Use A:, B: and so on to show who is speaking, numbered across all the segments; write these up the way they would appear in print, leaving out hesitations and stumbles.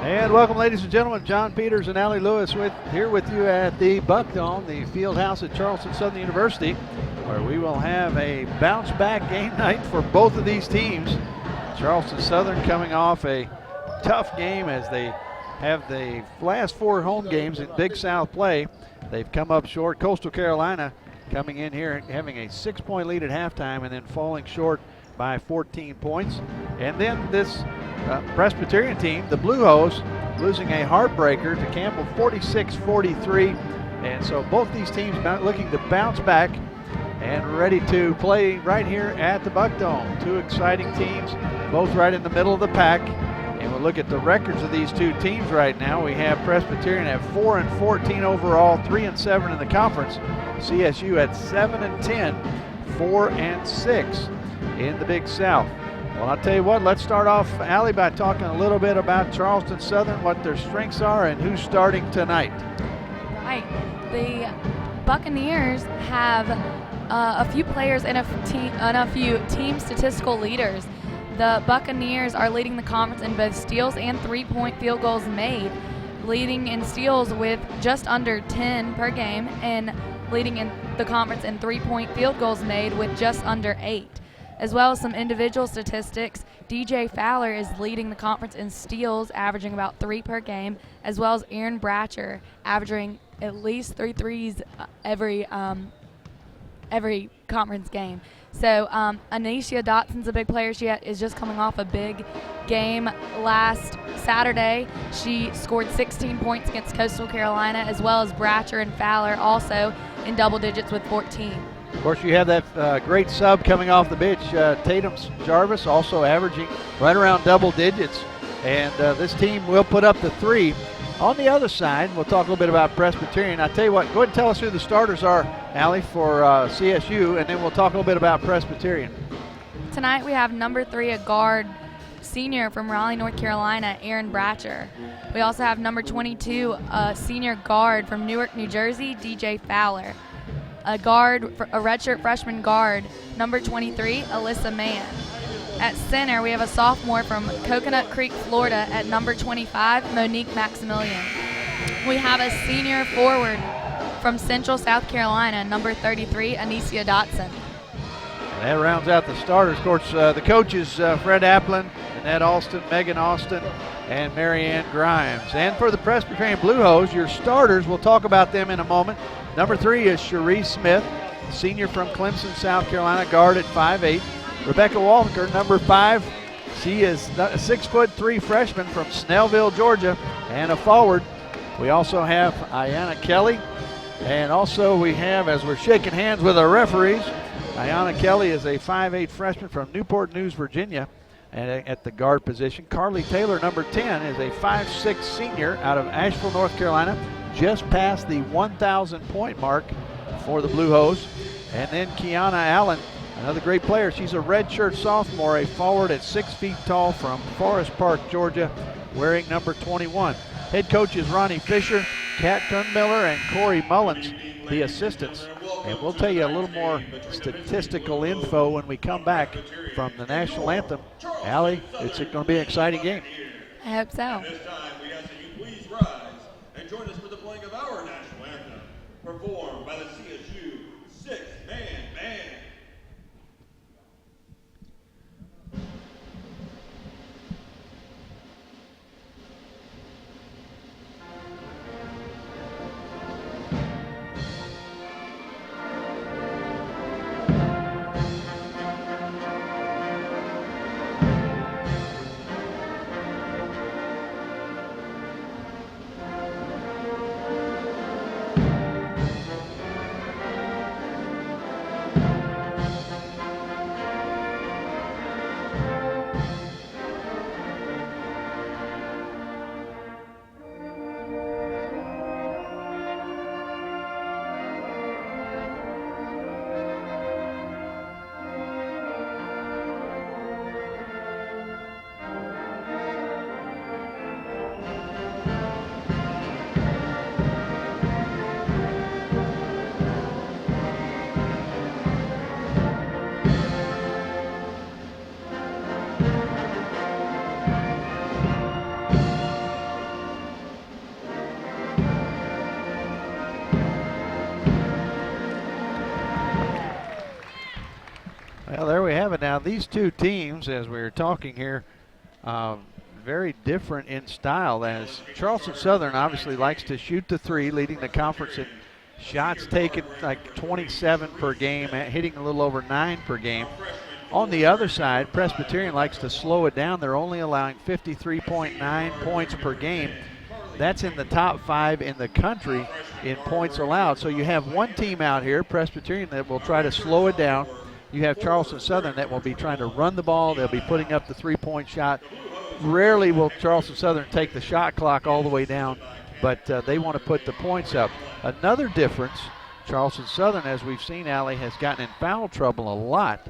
A: And welcome, ladies and gentlemen. John Peters and Allie Lewis here with you at the Buck Dome, the field house at Charleston Southern University, where we will have a bounce-back game night for both of these teams. Charleston Southern coming off a tough game as they have the last 4 home games in Big South play. They've come up short. Coastal Carolina coming in here having a 6-point lead at halftime and then falling short by 14 points. And then this Presbyterian team, the Blue Hose, losing a heartbreaker to Campbell 46-43. And so both these teams looking to bounce back and ready to play right here at the Buck Dome. 2 exciting teams, both right in the middle of the pack. And we'll look at the records of these 2 teams right now. We have Presbyterian at 4-14 overall, 3-7 in the conference. CSU at 7-10, 4-6 in the Big South. Well, I'll tell you what, let's start off, Allie, by talking a little bit about Charleston Southern, what their strengths are, and who's starting tonight.
B: Right. The Buccaneers have a few players and a few team statistical leaders. The Buccaneers are leading the conference in both steals and 3-point field goals made, leading in steals with just under 10 per game, and leading in the conference in 3-point field goals made with just under 8. As well as some individual statistics, DJ Fowler is leading the conference in steals, averaging about 3 per game, as well as Erin Bratcher, averaging at least 3 threes every conference game. So Anisha Dotson's a big player. She is just coming off a big game last Saturday. She scored 16 points against Coastal Carolina, as well as Bratcher and Fowler also in double digits with 14.
A: Of course, you have that great sub coming off the bench, Tatum Jarvis, also averaging right around double digits. And this team will put up the 3. On the other side, we'll talk a little bit about Presbyterian. I tell you what, go ahead and tell us who the starters are, Allie, for CSU, and then we'll talk a little bit about Presbyterian.
B: Tonight we have number 3, a guard, senior from Raleigh, North Carolina, Erin Bratcher. We also have number 22, a senior guard from Newark, New Jersey, DJ Fowler. A redshirt freshman guard, number 23, Alyssa Mann. At center, we have a sophomore from Coconut Creek, Florida, at number 25, Monique Maximilian. We have a senior forward from Central South Carolina, number 33, Anisha Dotson.
A: And that rounds out the starters. Of course, the coaches, Fred Applin, Annette Alston, Megan Austin, and Marianne Grimes. And for the Presbyterian Blue Hose, your starters, we'll talk about them in a moment. Number 3 is Cherie Smith, senior from Clemson, South Carolina, guard at 5'8". Rebecca Walker, number 5. She is a 6'3" freshman from Snellville, Georgia, and a forward. We also have Ayanna Kelly, and also we have, as we're shaking hands with our referees, Ayanna Kelly is a 5'8" freshman from Newport News, Virginia, and at the guard position. Carly Taylor, number 10, is a 5'6" senior out of Asheville, North Carolina, just past the 1,000-point mark for the Blue Hose. And then Kiana Allen, another great player. She's a redshirt sophomore, a forward at 6 feet tall from Forest Park, Georgia, wearing number 21. Head coaches Ronnie Fisher, Kat Tunmiller, and Corey Mullins, the assistants. And we'll tell you a little more statistical info when we come back from the national anthem. Allie, it's going to be an exciting game.
B: I hope so.
C: At this time, we ask that you please rise and join us for the playing of our national anthem, performed by the CSU 6-Man Band.
A: these two teams, as we were talking here, very different in style. As Charleston Southern obviously likes to shoot the three, leading the conference in shots taken like 27 per game, hitting a little over 9 per game. On the other side, Presbyterian likes to slow it down. They're only allowing 53.9 points per game. That's in the top 5 in the country in points allowed. So you have one team out here, Presbyterian, that will try to slow it down. You have Charleston Southern that will be trying to run the ball. They'll be putting up the three-point shot. Rarely will Charleston Southern take the shot clock all the way down, but they want to put the points up. Another difference, Charleston Southern, as we've seen, Allie, has gotten in foul trouble a lot.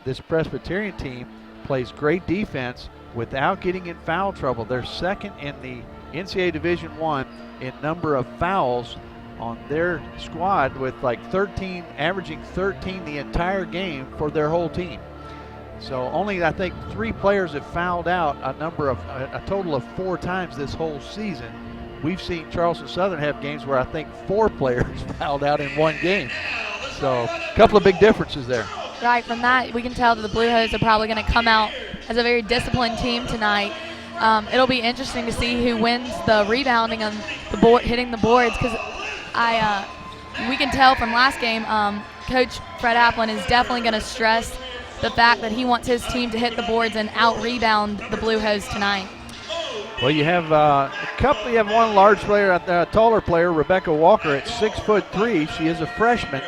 A: This Presbyterian team plays great defense without getting in foul trouble. They're second in the NCAA Division I in number of fouls on their squad, with like 13, averaging 13 the entire game for their whole team. So only, I think, 3 players have fouled out a total of 4 times this whole season. We've seen Charleston Southern have games where I think 4 players fouled out in one game. So a couple of big differences there.
B: Right, from that we can tell that the Blue Hose are probably going to come out as a very disciplined team tonight. It'll be interesting to see who wins the rebounding on the board, hitting the boards, because we can tell from last game, Coach Fred Applin is definitely going to stress the fact that he wants his team to hit the boards and out-rebound the Blue Hose tonight.
A: Well, you have you have one large player, a taller player, Rebecca Walker, at 6'3". She is a freshman.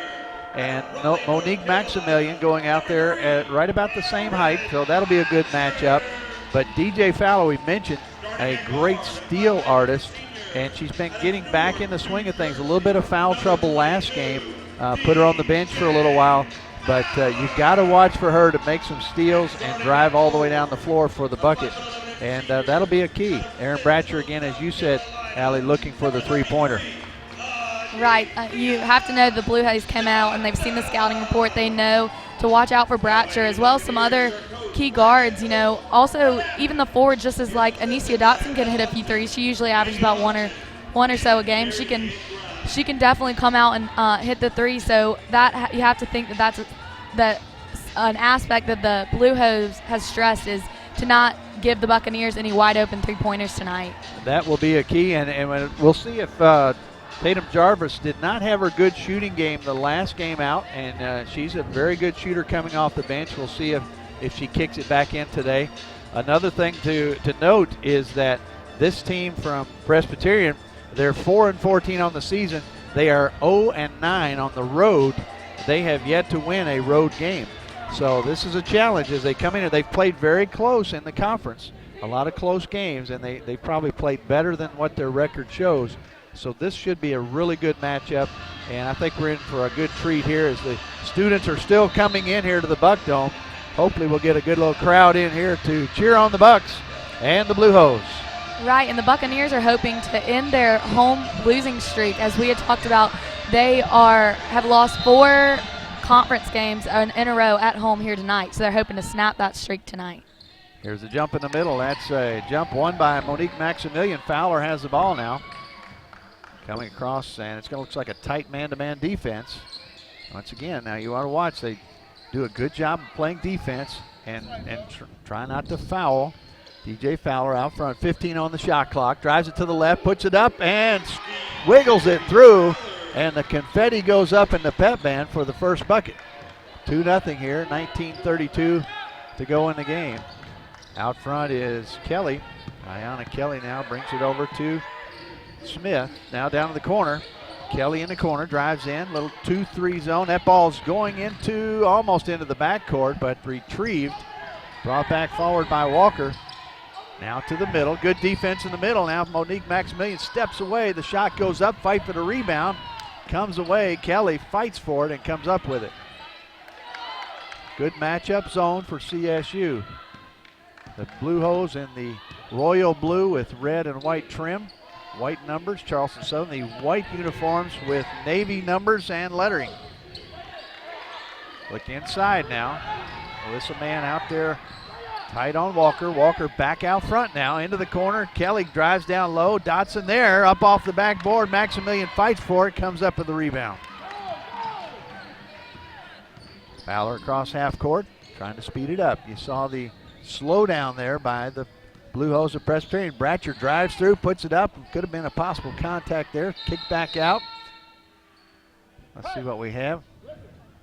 A: And Monique Maximilian going out there at right about the same height, so that'll be a good matchup. But DJ Fowler, we mentioned, a great steal artist, and she's been getting back in the swing of things. A little bit of foul trouble last game, put her on the bench for a little while. But you've got to watch for her to make some steals and drive all the way down the floor for the bucket. And that'll be a key. Erin Bratcher, again, as you said, Allie, looking for the three-pointer.
B: Right. You have to know the Blue Hose came out and they've seen the scouting report. They know to watch out for Bratcher, as well as some other key guards. Also, even the forward, just as like Anicia Dotson can hit a few threes. She usually averages about one or so a game. She can definitely come out and hit the three. So that you have to think that's an aspect that the Blue Hose has stressed, is to not give the Buccaneers any wide open three-pointers tonight.
A: That will be a key, and we'll see if Tatum Jarvis did not have her good shooting game the last game out, and she's a very good shooter coming off the bench. We'll see if she kicks it back in today. Another thing to note is that this team from Presbyterian, they're 4-14 on the season. They are 0-9 on the road. They have yet to win a road game. So this is a challenge as they come in. They've played very close in the conference, a lot of close games, and they've probably played better than what their record shows. So this should be a really good matchup, and I think we're in for a good treat here as the students are still coming in here to the Buck Dome. Hopefully we'll get a good little crowd in here to cheer on the Bucks and the Blue Hose.
B: Right, and the Buccaneers are hoping to end their home losing streak. As we had talked about, they have lost 4 conference games in a row at home here tonight, so they're hoping to snap that streak tonight.
A: Here's a jump in the middle. That's a jump won by Monique Maximilian. Fowler has the ball now. Coming across, and it's going to look like a tight man-to-man defense. Once again, now you want to watch. They do a good job of playing defense and try not to foul. DJ Fowler out front, 15 on the shot clock. Drives it to the left, puts it up, and wiggles it through. And the confetti goes up in the pep band for the first bucket. 2-0 here, 19:32 to go in the game. Out front is Kelly. Ayanna Kelly now brings it over to Smith. Now down to the corner. Kelly in the corner, drives in, little 2-3 zone. That ball's going almost into the backcourt, but retrieved. Brought back forward by Walker. Now to the middle. Good defense in the middle. Now Monique Maximilian steps away. The shot goes up, fight for the rebound. Comes away. Kelly fights for it and comes up with it. Good matchup zone for CSU. The Blue Hose in the royal blue with red and white trim. White numbers, Charleston Southern, the white uniforms with navy numbers and lettering. Look inside now. Alyssa Mann out there tight on Walker. Walker back out front now into the corner. Kelly drives down low. Dotson there, up off the backboard. Maximilian fights for it, comes up with the rebound. Fowler across half court. trying to speed it up. You saw the slowdown there by the Blue Hose of Presbyterian. Bratcher drives through, puts it up. Could have been a possible contact there. Kick back out. Let's see what we have.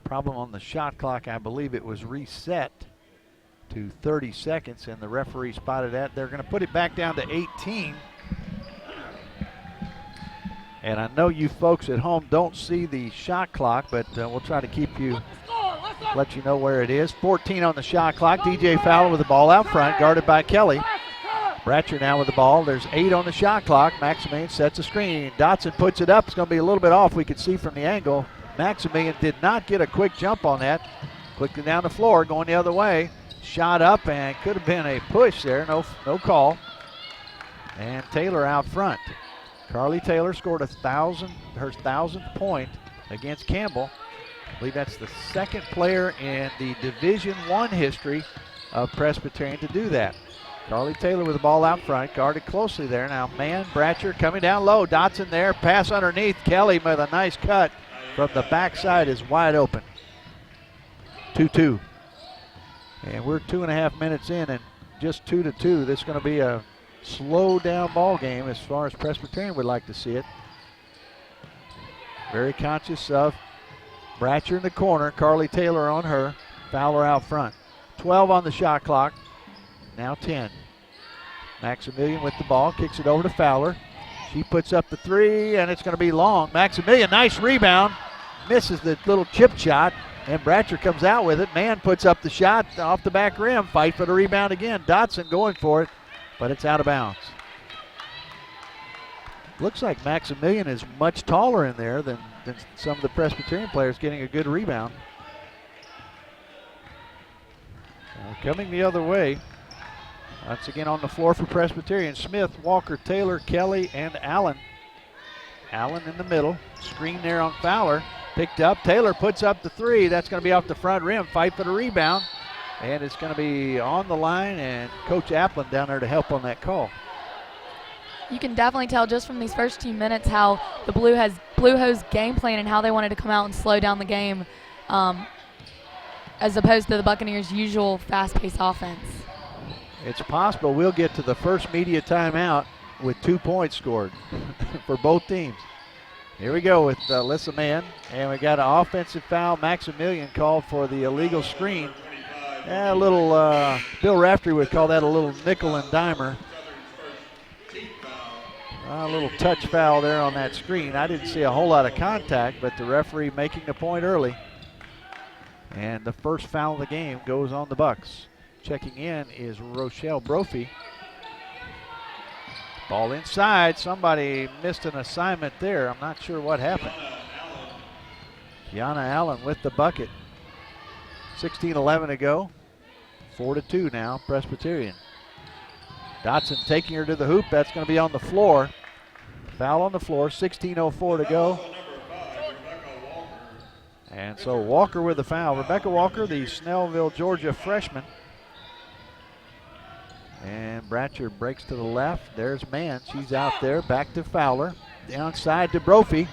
A: Problem on the shot clock. I believe it was reset to 30 seconds, and the referee spotted that. They're going to put it back down to 18. And I know you folks at home don't see the shot clock, but we'll try to keep you, let you know where it is. 14 on the shot clock. DJ Fowler with the ball out front, guarded by Kelly. Bratcher now with the ball. There's 8 on the shot clock. Maximilian sets a screen. Dotson puts it up. It's going to be a little bit off. We can see from the angle. Maximilian did not get a quick jump on that. Quickly down the floor, going the other way. Shot up, and could have been a push there. No call. And Taylor out front. Carly Taylor scored her 1,000th point against Campbell. I believe that's the second player in the Division I history of Presbyterian to do that. Carly Taylor with the ball out front, guarded closely there. Now Bratcher coming down low. Dotson there, pass underneath. Kelly with a nice cut from the backside is wide open. 2-2. And we're 2.5 minutes in and just 2-2. This is going to be a slow down ball game as far as Presbyterian would like to see it. Very conscious of Bratcher in the corner, Carly Taylor on her, Fowler out front. 12 on the shot clock. Now 10. Maximilian with the ball, kicks it over to Fowler. She puts up the 3, and it's going to be long. Maximilian, nice rebound. Misses the little chip shot, and Bratcher comes out with it. Mann puts up the shot off the back rim. Fight for the rebound again. Dotson going for it, but it's out of bounds. Looks like Maximilian is much taller in there than some of the Presbyterian players, getting a good rebound. Coming the other way. Once again on the floor for Presbyterian. Smith, Walker, Taylor, Kelly, and Allen. Allen in the middle. Screen there on Fowler. Picked up. Taylor puts up the 3. That's going to be off the front rim. Fight for the rebound. And it's going to be on the line, and Coach Applin down there to help on that call.
B: You can definitely tell just from these first 2 minutes how the Blue Hose game plan and how they wanted to come out and slow down the game as opposed to the Buccaneers' usual fast-paced offense.
A: It's possible we'll get to the first media timeout with 2 points scored for both teams. Here we go with Alyssa Mann, and we got an offensive foul. Maximilian called for the illegal screen. A little, Bill Raftery would call that a little nickel and dimer. A little touch foul there on that screen. I didn't see a whole lot of contact, but the referee making the point early. And the first foul of the game goes on the Bucks. Checking in is Rochelle Brophy. Ball inside. Somebody missed an assignment there. I'm not sure what happened. Kiana Allen with the bucket. 16-11 to go. 4-2 now, Presbyterian. Dotson taking her to the hoop. That's going to be on the floor. Foul on the floor. 16:04 to go. And so Walker with the foul. Rebecca Walker, the Snellville, Georgia freshman. And Bratcher breaks to the left. There's Mann. She's out there. Back to Fowler. Downside to Brophy.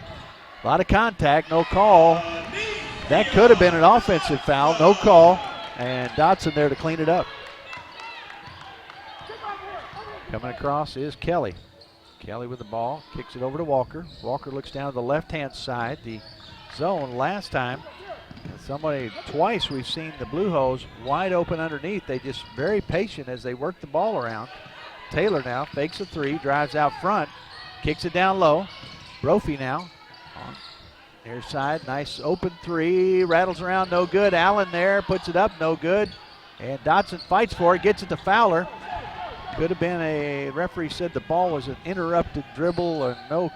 A: A lot of contact. No call. That could have been an offensive foul. No call. And Dotson there to clean it up. Coming across is Kelly. Kelly with the ball. Kicks it over to Walker. Walker looks down to the left-hand side. The zone last time. Twice we've seen the Blue Hose wide open underneath. They just very patient as they work the ball around. Taylor now fakes a 3, drives out front, kicks it down low. Brophy now on near side, nice open 3, rattles around, no good. Allen there, puts it up, no good. And Dotson fights for it, gets it to Fowler. Could have been a, referee said the ball was an interrupted dribble or no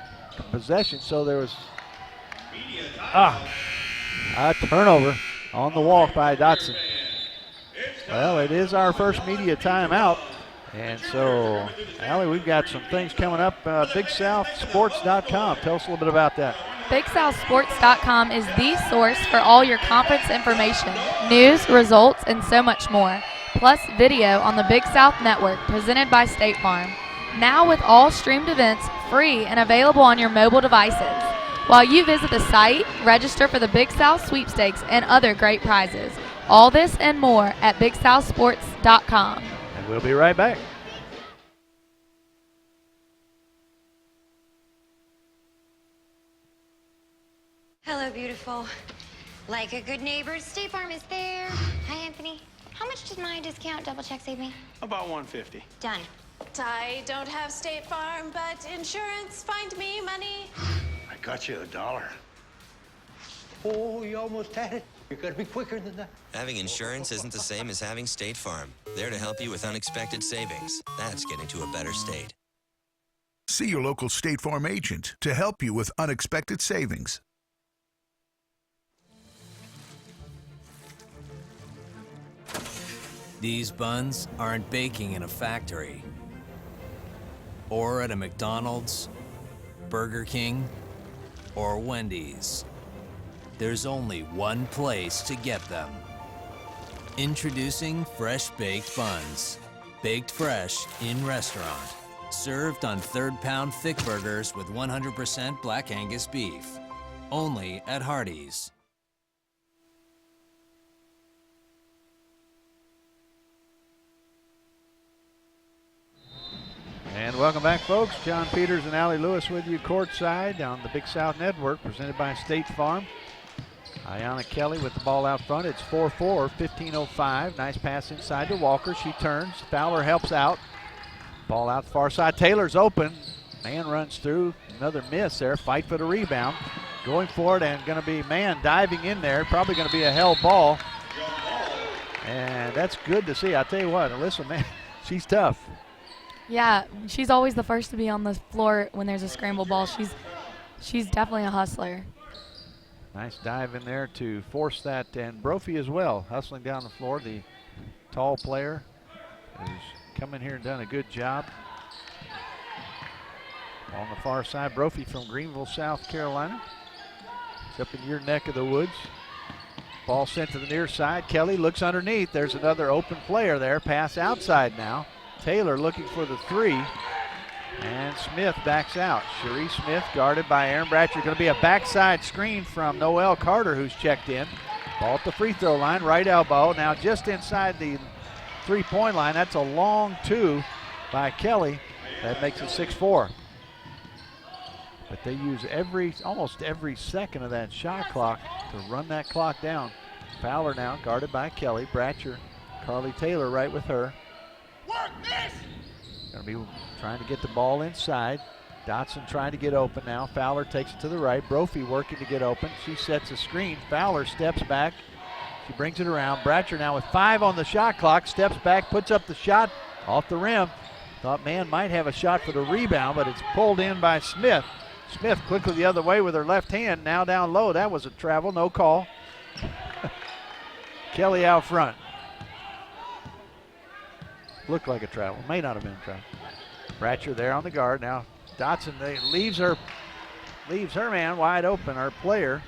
A: possession, so there was a turnover on the walk by Dotson. Well, it is our first media timeout. And so, Allie, we've got some things coming up. BigSouthSports.com. Tell us a little bit about that.
B: BigSouthSports.com is the source for all your conference information, news, results, and so much more. Plus video on the Big South Network presented by State Farm. Now with all streamed events free and available on your mobile devices. While you visit the site, register for the Big South Sweepstakes and other great prizes. All this and more at BigSouthSports.com.
A: And we'll be right back.
D: Hello, beautiful. Like a good neighbor, State Farm is there. Hi, Anthony. How much did my discount double check save me?
E: About $150.
D: Done.
F: I don't have State Farm, but insurance, find me money.
E: I got you $1. Oh, you almost had it. You're gonna be quicker than that.
G: Having insurance isn't the same as having State Farm. There to help you with unexpected savings. That's getting to a better state.
H: See your local State Farm agent to help you with unexpected savings.
I: These buns aren't baking in a factory or at a McDonald's, Burger King, or Wendy's. There's only one place to get them. Introducing Fresh Baked Buns. Baked fresh in restaurant. Served on third-pound thick burgers with 100% Black Angus beef. Only at Hardee's.
A: And welcome back, folks. John Peters and Allie Lewis with you courtside on the Big South Network, presented by State Farm. Ayanna Kelly with the ball out front. It's 4-4, 15:05. Nice pass inside to Walker. She turns. Fowler helps out. Ball out the far side. Taylor's open. Man runs through. Another miss there. Fight for the rebound. Going for it and going to be Man diving in there. Probably going to be a held ball. And that's good to see. I tell you what, Alyssa, man, she's tough.
B: Yeah, she's always the first to be on the floor when there's a scramble ball. She's definitely a hustler.
A: Nice dive in there to force that, and Brophy as well, hustling down the floor. The tall player who's come in here and done a good job. On the far side, Brophy from Greenville, South Carolina. It's up in your neck of the woods. Ball sent to the near side. Kelly looks underneath. There's another open player there. Pass outside now. Taylor looking for the three, and Smith backs out. Cherie Smith guarded by Erin Bratcher. Going to be a backside screen from Noelle Carter, who's checked in. Ball at the free throw line, right elbow. Now just inside the three-point line. That's a long two by Kelly. That makes it 6-4. But they use almost every second of that shot clock to run that clock down. Fowler now guarded by Kelly. Bratcher, Carly Taylor right with her. Going to be trying to get the ball inside. Dotson trying to get open now. Fowler takes it to the right. Brophy working to get open. She sets a screen. Fowler steps back. She brings it around. Bratcher now with 5 on the shot clock. Steps back, puts up the shot off the rim. Thought Man might have a shot for the rebound, but it's pulled in by Smith. Smith quickly the other way with her left hand. Now down low. That was a travel. No call. Kelly out front. Looked like a travel. May not have been a travel. Bratcher there on the guard. Now Dotson leaves her man wide open, our player.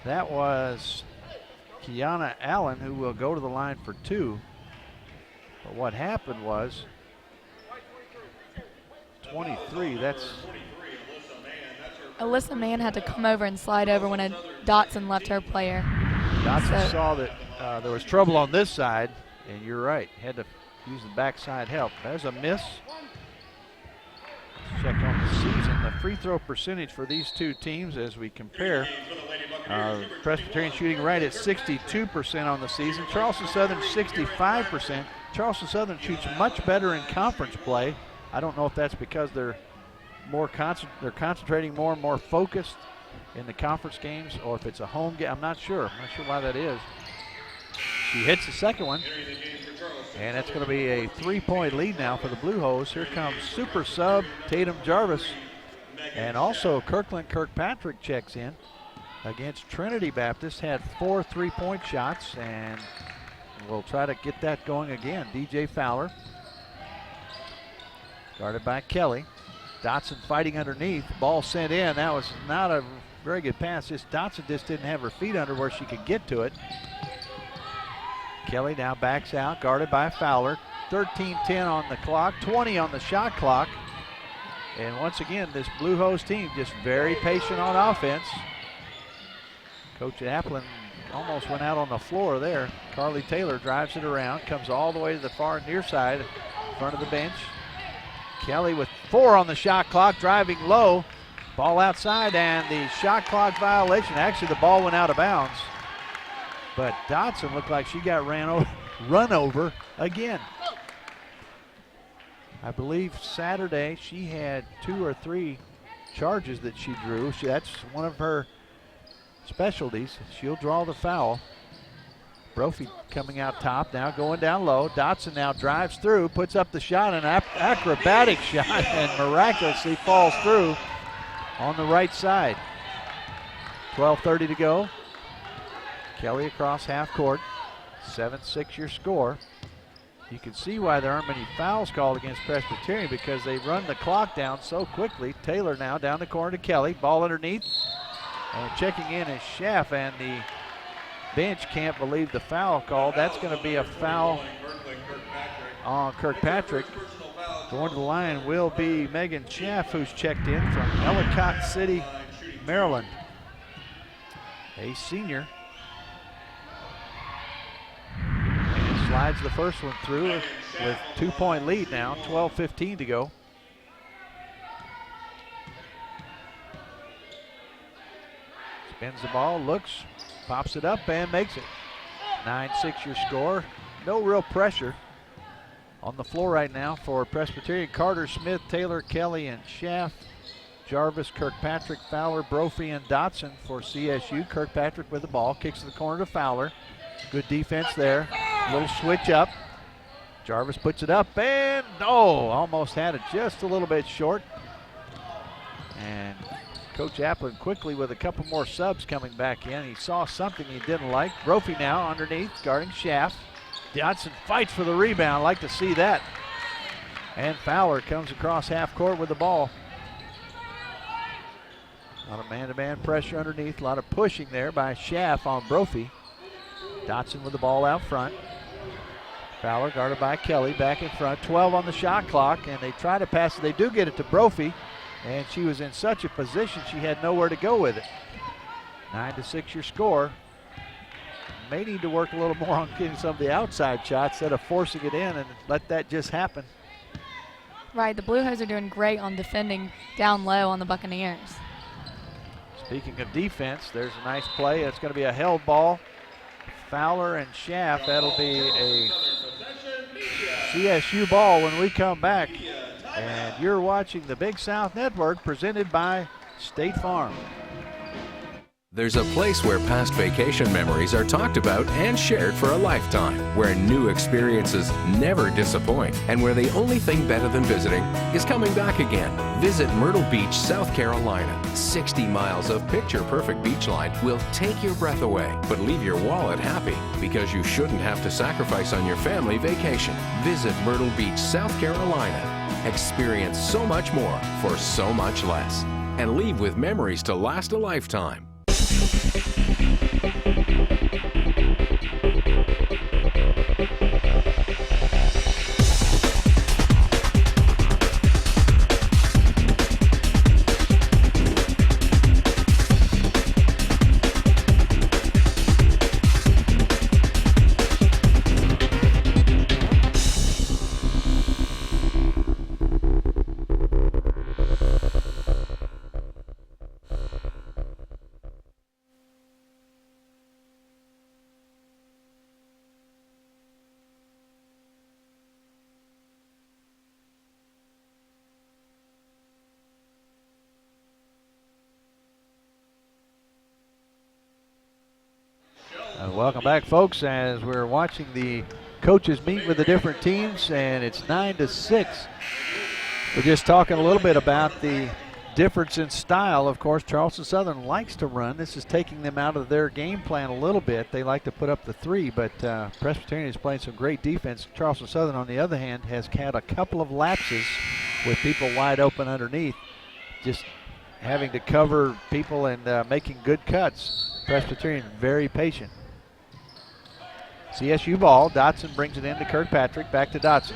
A: That was Kiana Allen, who will go to the line for 2. But what happened was 23. That's
B: Alyssa Mann had to come over and slide over when Dotson left her player.
A: Dotson saw that there was trouble on this side, and you're right. Had to use the backside help. There's a miss. Let's check on the season. The free throw percentage for these two teams as we compare. Presbyterian shooting right at 62% on the season. Charleston Southern 65%. Charleston Southern shoots much better in conference play. I don't know if that's because they're concentrating more and more focused in the conference games, or if it's a home game. I'm not sure. I'm not sure why that is. She hits the second one. And that's going to be a 3-point lead now for the Blue Hose. Here comes super sub Tatum Jarvis. And also Kirkland Kirkpatrick checks in against Trinity Baptist. Had 4 3-point shots, and we'll try to get that going again. DJ Fowler, guarded by Kelly. Dotson fighting underneath. Ball sent in. That was not a very good pass. Dotson just didn't have her feet under where she could get to it. Kelly now backs out, guarded by Fowler. 13-10 on the clock, 20 on the shot clock. And once again, this Blue Hose team just very patient on offense. Coach Applin almost went out on the floor there. Carly Taylor drives it around, comes all the way to the far near side, in front of the bench. Kelly with 4 on the shot clock, driving low. Ball outside, and the shot clock violation. Actually, the ball went out of bounds. But Dotson looked like she got run over again. I believe Saturday she had 2 or 3 charges that she drew. That's one of her specialties. She'll draw the foul. Brophy coming out top now, going down low. Dotson now drives through, puts up the shot, an acrobatic shot, and miraculously falls through on the right side. 12:30 to go. Kelly across half court. 7-6 your score. You can see why there aren't many fouls called against Presbyterian, because they run the clock down so quickly. Taylor now down the corner to Kelly. Ball underneath. And checking in is Schaff, and the bench can't believe the foul called. That's going to be a foul on Kirkpatrick. Going to the line will be Megan Schaff, who's checked in from Ellicott City, Maryland. A senior. And slides the first one through with 2-point lead now, 12:15 to go. Spins the ball, looks, pops it up, and makes it. 9-6 your score. No real pressure on the floor right now for Presbyterian. Carter, Smith, Taylor, Kelly, and Schaff. Jarvis, Kirkpatrick, Fowler, Brophy, and Dotson for CSU. Kirkpatrick with the ball, kicks to the corner to Fowler. Good defense there. Little switch up. Jarvis puts it up, and almost had it just a little bit short. And Coach Applin quickly with a couple more subs coming back in. He saw something he didn't like. Brophy now underneath, guarding Schaff. Dotson fights for the rebound. Like to see that. And Fowler comes across half court with the ball. A lot of man-to-man pressure underneath. A lot of pushing there by Schaff on Brophy. Dotson with the ball out front. Fowler guarded by Kelly back in front. 12 on the shot clock, and they try to pass it. They do get it to Brophy, and she was in such a position she had nowhere to go with it. 9-6 your score. May need to work a little more on getting some of the outside shots instead of forcing it in and let that just happen.
B: Right, the Blue Hose are doing great on defending down low on the Buccaneers.
A: Speaking of defense, there's a nice play. It's going to be a held ball. Fowler and Schaff. That'll be a CSU ball when we come back. And you're watching the Big South Network, presented by State Farm.
J: There's a place where past vacation memories are talked about and shared for a lifetime, where new experiences never disappoint, and where the only thing better than visiting is coming back again. Visit Myrtle Beach, South Carolina. 60 miles of picture-perfect beachline will take your breath away, but leave your wallet happy, because you shouldn't have to sacrifice on your family vacation. Visit Myrtle Beach, South Carolina. Experience so much more for so much less, and leave with memories to last a lifetime.
A: Welcome back, folks, as we're watching the coaches meet with the different teams, and it's 9-6. We're just talking a little bit about the difference in style. Of course, Charleston Southern likes to run. This is taking them out of their game plan a little bit. They like to put up the three, but Presbyterian is playing some great defense. Charleston Southern, on the other hand, has had a couple of lapses with people wide open underneath, just having to cover people and making good cuts. Presbyterian very patient. CSU ball. Dotson brings it in to Kirkpatrick. Back to Dotson.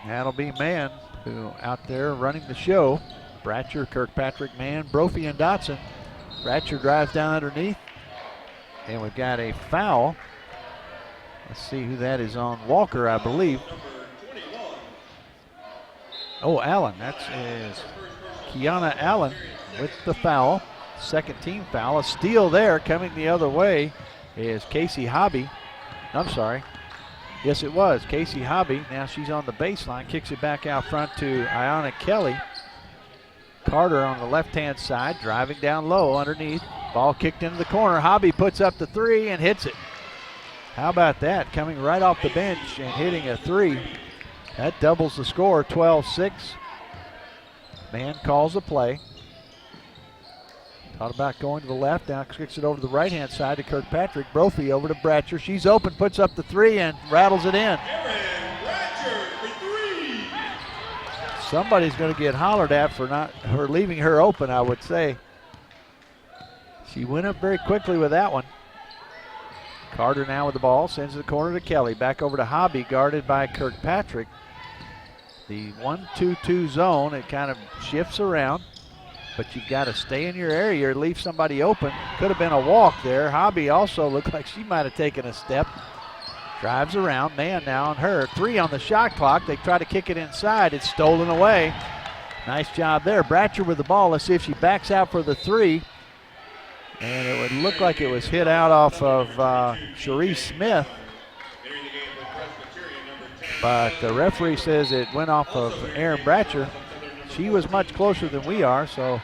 A: That'll be Mann, who out there running the show. Bratcher, Kirkpatrick, Mann, Brophy, and Dotson. Bratcher drives down underneath. And we've got a foul. Let's see who that is on. Walker, I believe. Oh, Allen. That is Kiana Allen with the foul. Second team foul. A steal there coming the other way is Casey Hobby. I'm sorry. Yes, it was Casey Hobby. Now she's on the baseline. Kicks it back out front to Ayanna Kelly. Carter on the left-hand side, driving down low underneath. Ball kicked into the corner. Hobby puts up the three and hits it. How about that? Coming right off the bench and hitting a three. That doubles the score, 12-6. Man calls the play. Thought about going to the left, now kicks it over to the right-hand side to Kirkpatrick. Brophy over to Bratcher. She's open, puts up the three, and rattles it in.
C: Erin Bratcher for three.
A: Somebody's going to get hollered at for leaving her open, I would say. She went up very quickly with that one. Carter now with the ball, sends the corner to Kelly. Back over to Hobby, guarded by Kirkpatrick. The 1-2-2 zone, it kind of shifts around. But you've got to stay in your area or leave somebody open. Could have been a walk there. Hobby also looked like she might have taken a step. Drives around, man now on her. Three on the shot clock. They try to kick it inside. It's stolen away. Nice job there. Bratcher with the ball. Let's see if she backs out for the three. And it would look like it was hit out off of Cherise Smith. But the referee says it went off of Erin Bratcher. She was much closer than we are, so.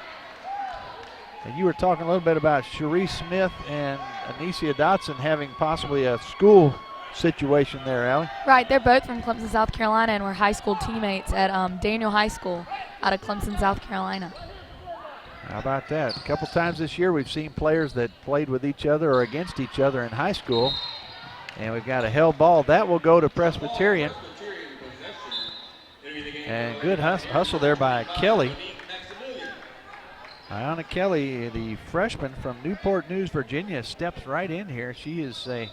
A: And you were talking a little bit about Cherise Smith and Anicia Dotson having possibly a school situation there, Allie.
B: Right, they're both from Clemson, South Carolina, and were high school teammates at Daniel High School out of Clemson, South Carolina.
A: How about that? A couple times this year we've seen players that played with each other or against each other in high school. And we've got a held ball. That will go to Presbyterian. And good hustle there by Kelly. Ayanna Kelly, the freshman from Newport News, Virginia, steps right in here. She is an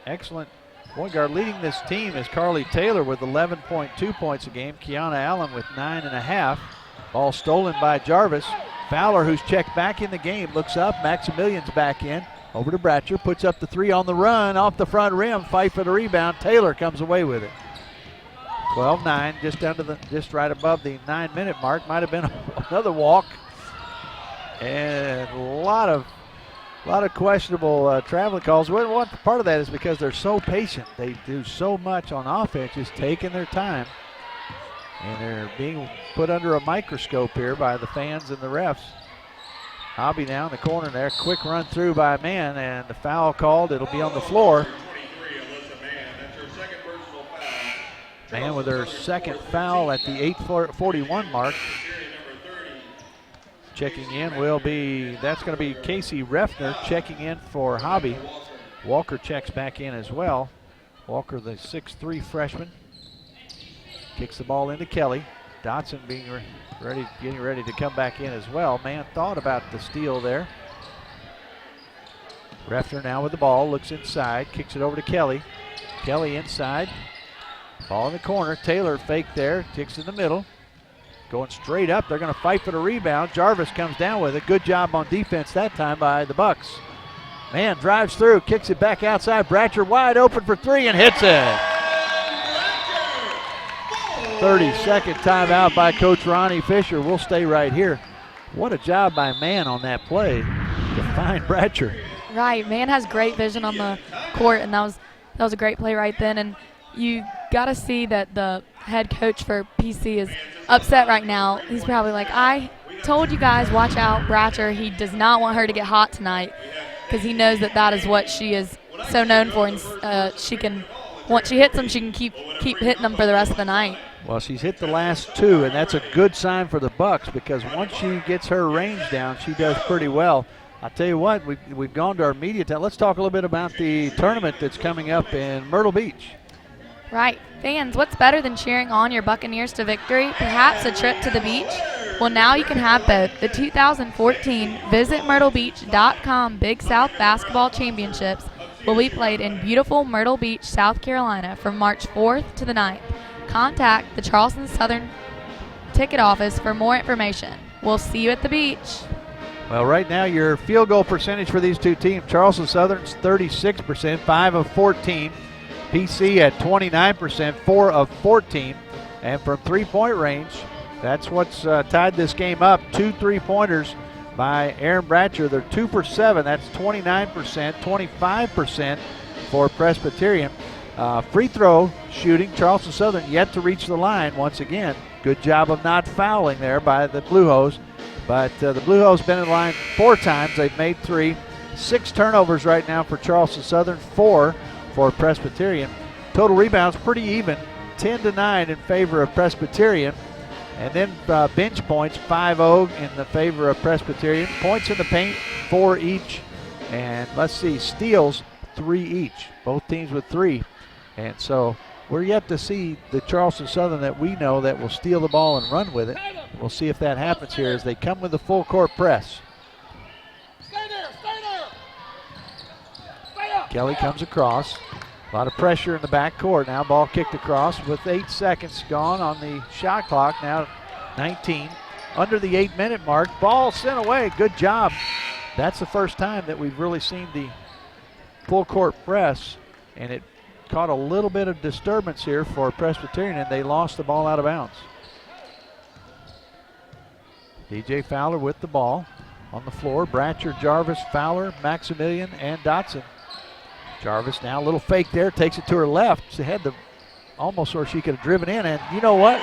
A: excellent point guard. Leading this team is Carly Taylor with 11.2 points a game. Kiana Allen with 9.5. Ball stolen by Jarvis. Fowler, who's checked back in the game, looks up. Maximilian's back in. Over to Bratcher, puts up the three on the run, off the front rim, fight for the rebound. Taylor comes away with it. 12-9, just right above the 9-minute mark. Might have been another walk. And a lot of questionable traveling calls. One part of that is because they're so patient. They do so much on offense, just taking their time. And they're being put under a microscope here by the fans and the refs. Hobby now in the corner there. Quick run through by Man, and the foul called. It'll be on the floor. Man with her second foul at the 8:41 mark. Checking in will be, that's going to be Casey Refner checking in for Hobby. Walker checks back in as well. Walker, the 6'3" freshman. Kicks the ball into Kelly. Dotson getting ready to come back in as well. Man thought about the steal there. Refner now with the ball, looks inside, kicks it over to Kelly. Kelly inside. Ball in the corner. Taylor fake there, kicks in the middle. Going straight up. They're going to fight for the rebound. Jarvis comes down with it. Good job on defense that time by the Bucks. Man drives through, kicks it back outside. Bratcher wide open for three and hits it. 30-second timeout by Coach Ronnie Fisher. We'll stay right here. What a job by Man on that play to find Bratcher.
B: Right, Man has great vision on the court, and that was a great play right then. And you got to see that the head coach for PC is upset right now. He's probably like, I told you guys, watch out, Bratcher. He does not want her to get hot tonight because he knows that is what she is so known for, and once she hits them, she can keep hitting them for the rest of the night.
A: Well, she's hit the last two, and that's a good sign for the Bucks because once she gets her range down, she does pretty well. I'll tell you what, we've gone to our media time. Let's talk a little bit about the tournament that's coming up in Myrtle Beach.
B: Right. Fans, what's better than cheering on your Buccaneers to victory? Perhaps a trip to the beach? Well, now you can have both. The 2014 VisitMyrtleBeach.com Big South Basketball Championships will be played in beautiful Myrtle Beach, South Carolina from March 4th to the 9th. Contact the Charleston Southern ticket office for more information. We'll see you at the beach.
A: Well, right now your field goal percentage for these two teams, Charleston Southern's 36%, 5 of 14. PC at 29%, 4 of 14. And from three-point range, that's what's tied this game up. 2 3-pointers by Erin Bratcher. They're 2 for 7. That's 29%, 25% for Presbyterian. Free throw shooting, Charleston Southern yet to reach the line once again. Good job of not fouling there by the Blue Hose. But the Blue Hose been in line 4 times. They've made 3. 6 turnovers right now for Charleston Southern, 4 for Presbyterian. Total rebounds pretty even, 10-9 in favor of Presbyterian. And then bench points, 5-0 in the favor of Presbyterian. Points in the paint, 4 each. And let's see, steals, 3 each. Both teams with 3. And so we're yet to see the Charleston Southern that we know that will steal the ball and run with it. We'll see if that happens here as they come with the full court press. Kelly comes across. A lot of pressure in the back court. Now ball kicked across with 8 seconds gone on the shot clock. Now 19. Under the 8-minute mark. Ball sent away. Good job. That's the first time that we've really seen the full court press, and it caught a little bit of disturbance here for Presbyterian, and they lost the ball out of bounds. DJ Fowler with the ball on the floor. Bratcher, Jarvis, Fowler, Maximilian, and Dotson. Jarvis now a little fake there, takes it to her left. She had the almost where she could have driven in, and you know what?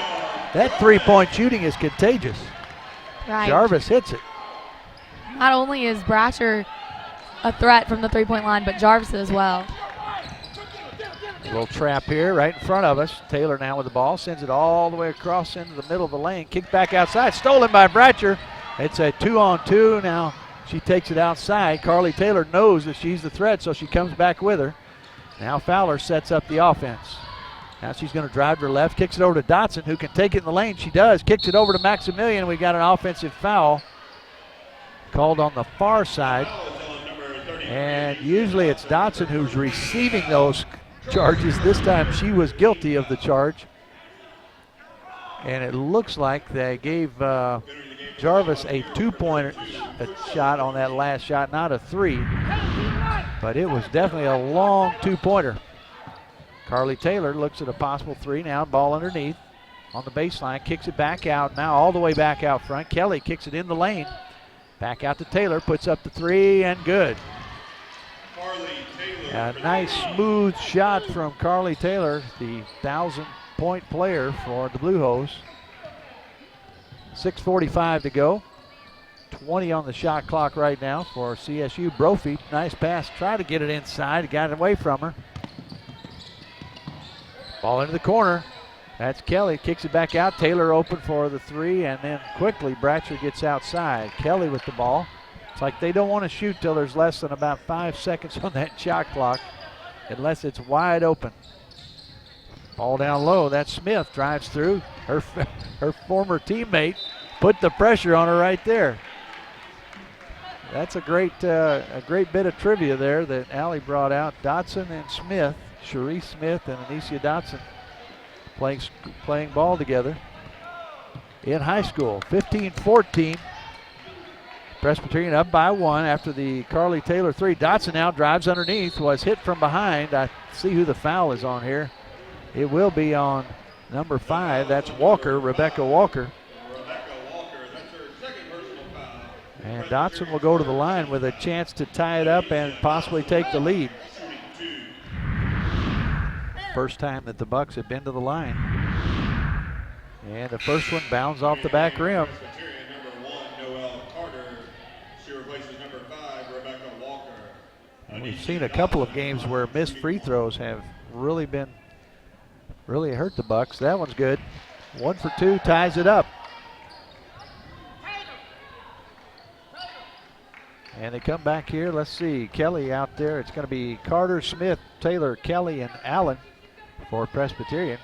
A: That three-point shooting is contagious.
B: Right.
A: Jarvis hits it.
B: Not only is Bratcher a threat from the three-point line, but Jarvis as well.
A: A little trap here right in front of us. Taylor now with the ball, sends it all the way across into the middle of the lane. Kicked back outside, stolen by Bratcher. It's a 2-on-2 now. She takes it outside. Carly Taylor knows that she's the threat, so she comes back with her. Now Fowler sets up the offense. Now she's going to drive to her left, kicks it over to Dotson, who can take it in the lane. She does. Kicks it over to Maximilian. We got an offensive foul called on the far side. And usually it's Dotson who's receiving those charges. This time she was guilty of the charge. And it looks like they gave Jarvis a 2-pointer shot on that last shot, not a 3. But it was definitely a long 2-pointer. Carly Taylor looks at a possible 3 now. Ball underneath on the baseline. Kicks it back out. Now all the way back out front. Kelly kicks it in the lane. Back out to Taylor. Puts up the 3 and good. A nice smooth shot from Carly Taylor, the 1,000-point player for the Blue Hose. 6:45 to go. 20 on the shot clock right now for CSU. Brophy, nice pass. Tried to get it inside. Got it away from her. Ball into the corner. That's Kelly. Kicks it back out. Taylor open for the 3, and then quickly Bratcher gets outside. Kelly with the ball. It's like they don't want to shoot till there's less than about 5 seconds on that shot clock unless it's wide open. Ball down low. That's Smith. Drives through. Her former teammate put the pressure on her right there. That's a great bit of trivia there that Allie brought out. Dotson and Smith, Cherie Smith and Anicia Dotson playing ball together in high school. 15-14. Presbyterian up by 1 after the Carly Taylor 3. Dotson now drives underneath, was hit from behind. I see who the foul is on here. It will be on number 5. That's Walker, Rebecca Walker.
C: That's her second personal foul.
A: And Dotson will go to the line with a chance to tie it up and possibly take the lead. First time that the Bucks have been to the line. And the first one bounds off the back rim. And we've seen a couple of games where missed free throws have really hurt the Bucks. That one's good. 1 for 2, ties it up. And they come back here. Let's see, Kelly out there. It's going to be Carter, Smith, Taylor, Kelly, and Allen for Presbyterian.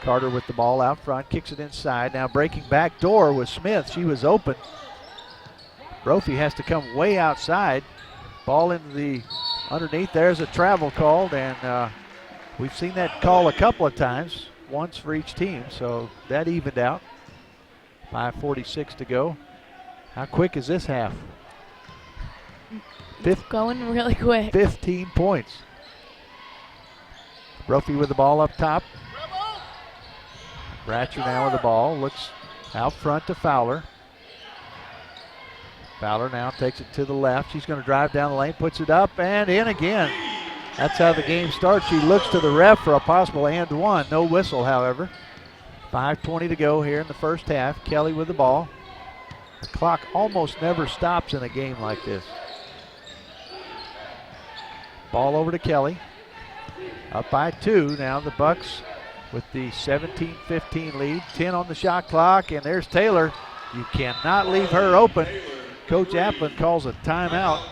A: Carter with the ball out front, kicks it inside. Now breaking back door with Smith. She was open. Brophy has to come way outside. Ball into the underneath. There's a travel called, and we've seen that call a couple of times, once for each team, so that evened out. 5:46 to go. How quick is this half?
B: Going really quick.
A: 15 points. Brophy with the ball up top. Bratcher now with the ball. Looks out front to Fowler. Fowler now takes it to the left. She's going to drive down the lane, puts it up, and in again. That's how the game starts. She looks to the ref for a possible and one. No whistle, however. 5:20 to go here in the first half. Kelly with the ball. The clock almost never stops in a game like this. Ball over to Kelly. Up by 2. Now the Bucks with the 17-15 lead. 10 on the shot clock, and there's Taylor. You cannot leave her open. Coach Applin calls a timeout,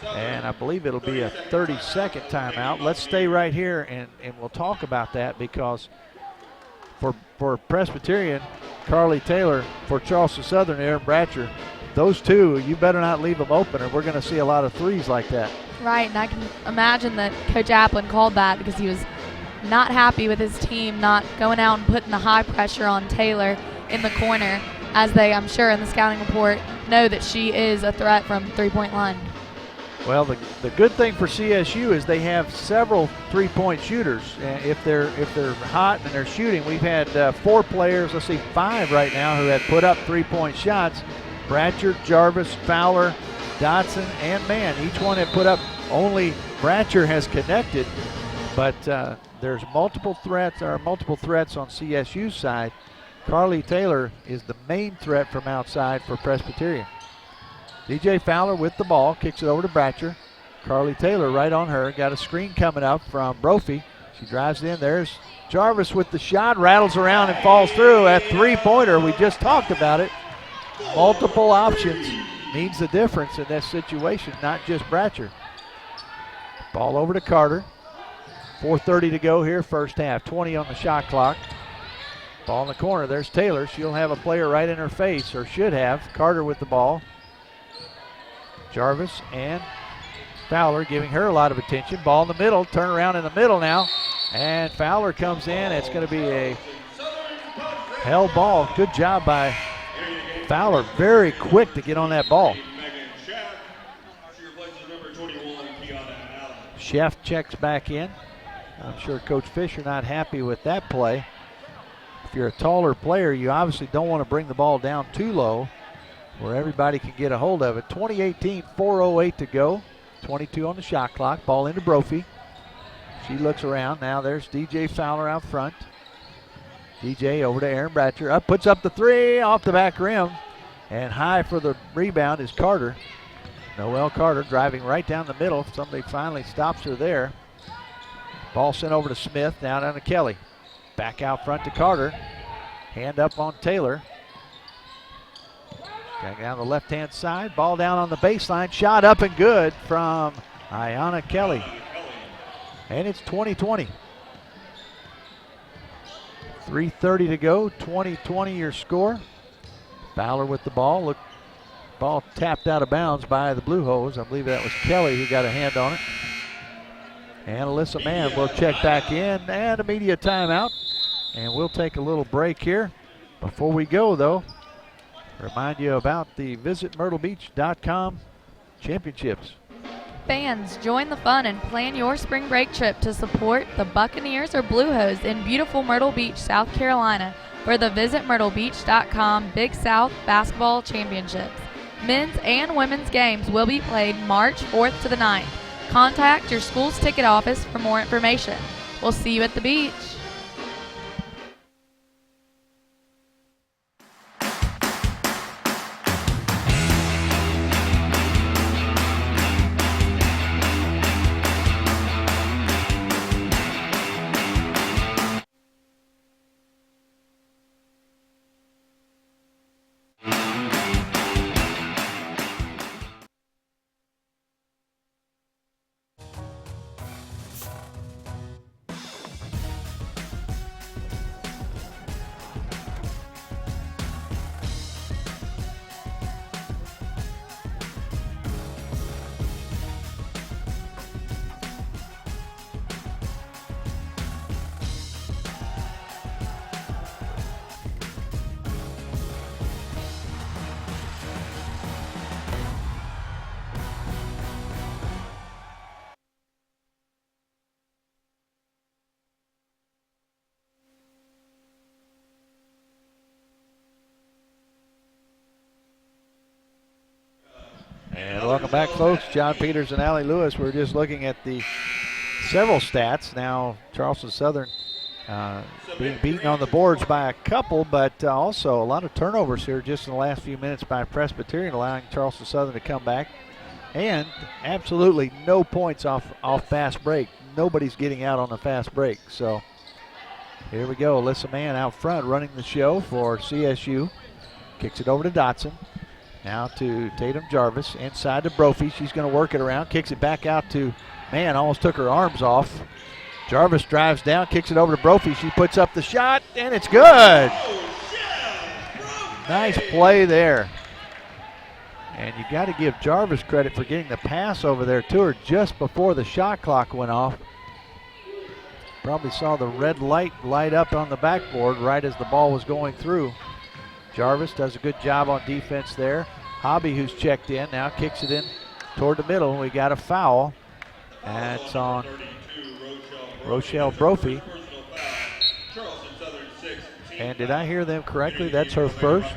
A: and I believe it'll be a 30-second timeout. Let's stay right here, and we'll talk about that, because for Presbyterian, Carly Taylor, for Charleston Southern, Erin Bratcher, those two, you better not leave them open, or we're going to see a lot of threes like that.
B: Right, and I can imagine that Coach Applin called that because he was not happy with his team not going out and putting the high pressure on Taylor in the corner, as they, I'm sure, in the scouting report know that she is a threat from three-point line.
A: Well, the good thing for CSU is they have several three-point shooters. If they're hot and they're shooting, we've had 4 players, let's see, 5 right now, who have put up three-point shots. Bratcher, Jarvis, Fowler, Dotson, and Mann. Each one have put up. Only Bratcher has connected, but there's multiple threats on CSU's side. Carly Taylor is the main threat from outside for Presbyterian. DJ Fowler with the ball, kicks it over to Bratcher. Carly Taylor right on her. Got a screen coming up from Brophy. She drives in. There's Jarvis with the shot, rattles around and falls through. A three-pointer. We just talked about it. Multiple options means the difference in this situation, not just Bratcher. Ball over to Carter. 4:30 to go here, first half. 20 on the shot clock. Ball in the corner. There's Taylor. She'll have a player right in her face, or should have. Carter with the ball. Jarvis and Fowler giving her a lot of attention. Ball in the middle. Turn around in the middle now. And Fowler comes in. It's going to be a held ball. Good job by Fowler. Very quick to get on that ball. Chef checks back in. I'm sure Coach Fisher not happy with that play. If you're a taller player, you obviously don't want to bring the ball down too low where everybody can get a hold of it. 20-18, 4:08 to go. 22 on the shot clock. Ball into Brophy. She looks around. Now there's DJ Fowler out front. DJ over to Erin Bratcher. Up, puts up the three off the back rim. And high for the rebound is Carter. Noelle Carter driving right down the middle. Somebody finally stops her there. Ball sent over to Smith. Now down to Kelly. Back out front to Carter. Hand up on Taylor. Back down the left-hand side. Ball down on the baseline. Shot up and good from Ayanna Kelly. And it's 20-20. 3:30 to go. 20-20 your score. Fowler with the ball. Look, ball tapped out of bounds by the Blue Hose. I believe that was Kelly who got a hand on it. And Alyssa Mann will check back in, and a media timeout. And we'll take a little break here. Before we go, though, remind you about the visitmyrtlebeach.com championships.
B: Fans, join the fun and plan your spring break trip to support the Buccaneers or Blue Hose in beautiful Myrtle Beach, South Carolina for the visitmyrtlebeach.com Big South Basketball Championships. Men's and women's games will be played March 4th to the 9th. Contact your school's ticket office for more information. We'll see you at the beach.
A: Welcome back, folks. John Peters and Allie Lewis. We're just looking at the several stats. Now Charleston Southern being beaten on the boards by a couple, but also a lot of turnovers here just in the last few minutes by Presbyterian, allowing Charleston Southern to come back. And absolutely no points off fast break. Nobody's getting out on the fast break. So here we go. Alyssa Mann out front running the show for CSU. Kicks it over to Dotson. Now to Tatum Jarvis. Inside to Brophy. She's going to work it around. Kicks it back out to Mann. Almost took her arms off. Jarvis drives down. Kicks it over to Brophy. She puts up the shot, and it's good. Nice play there. And you got to give Jarvis credit for getting the pass over there to her just before the shot clock went off. Probably saw the red light up on the backboard right as the ball was going through. Jarvis does a good job on defense there. Hobby, who's checked in, now kicks it in toward the middle. We got a foul. That's on Rochelle Brophy. And did I hear them correctly? That's her first.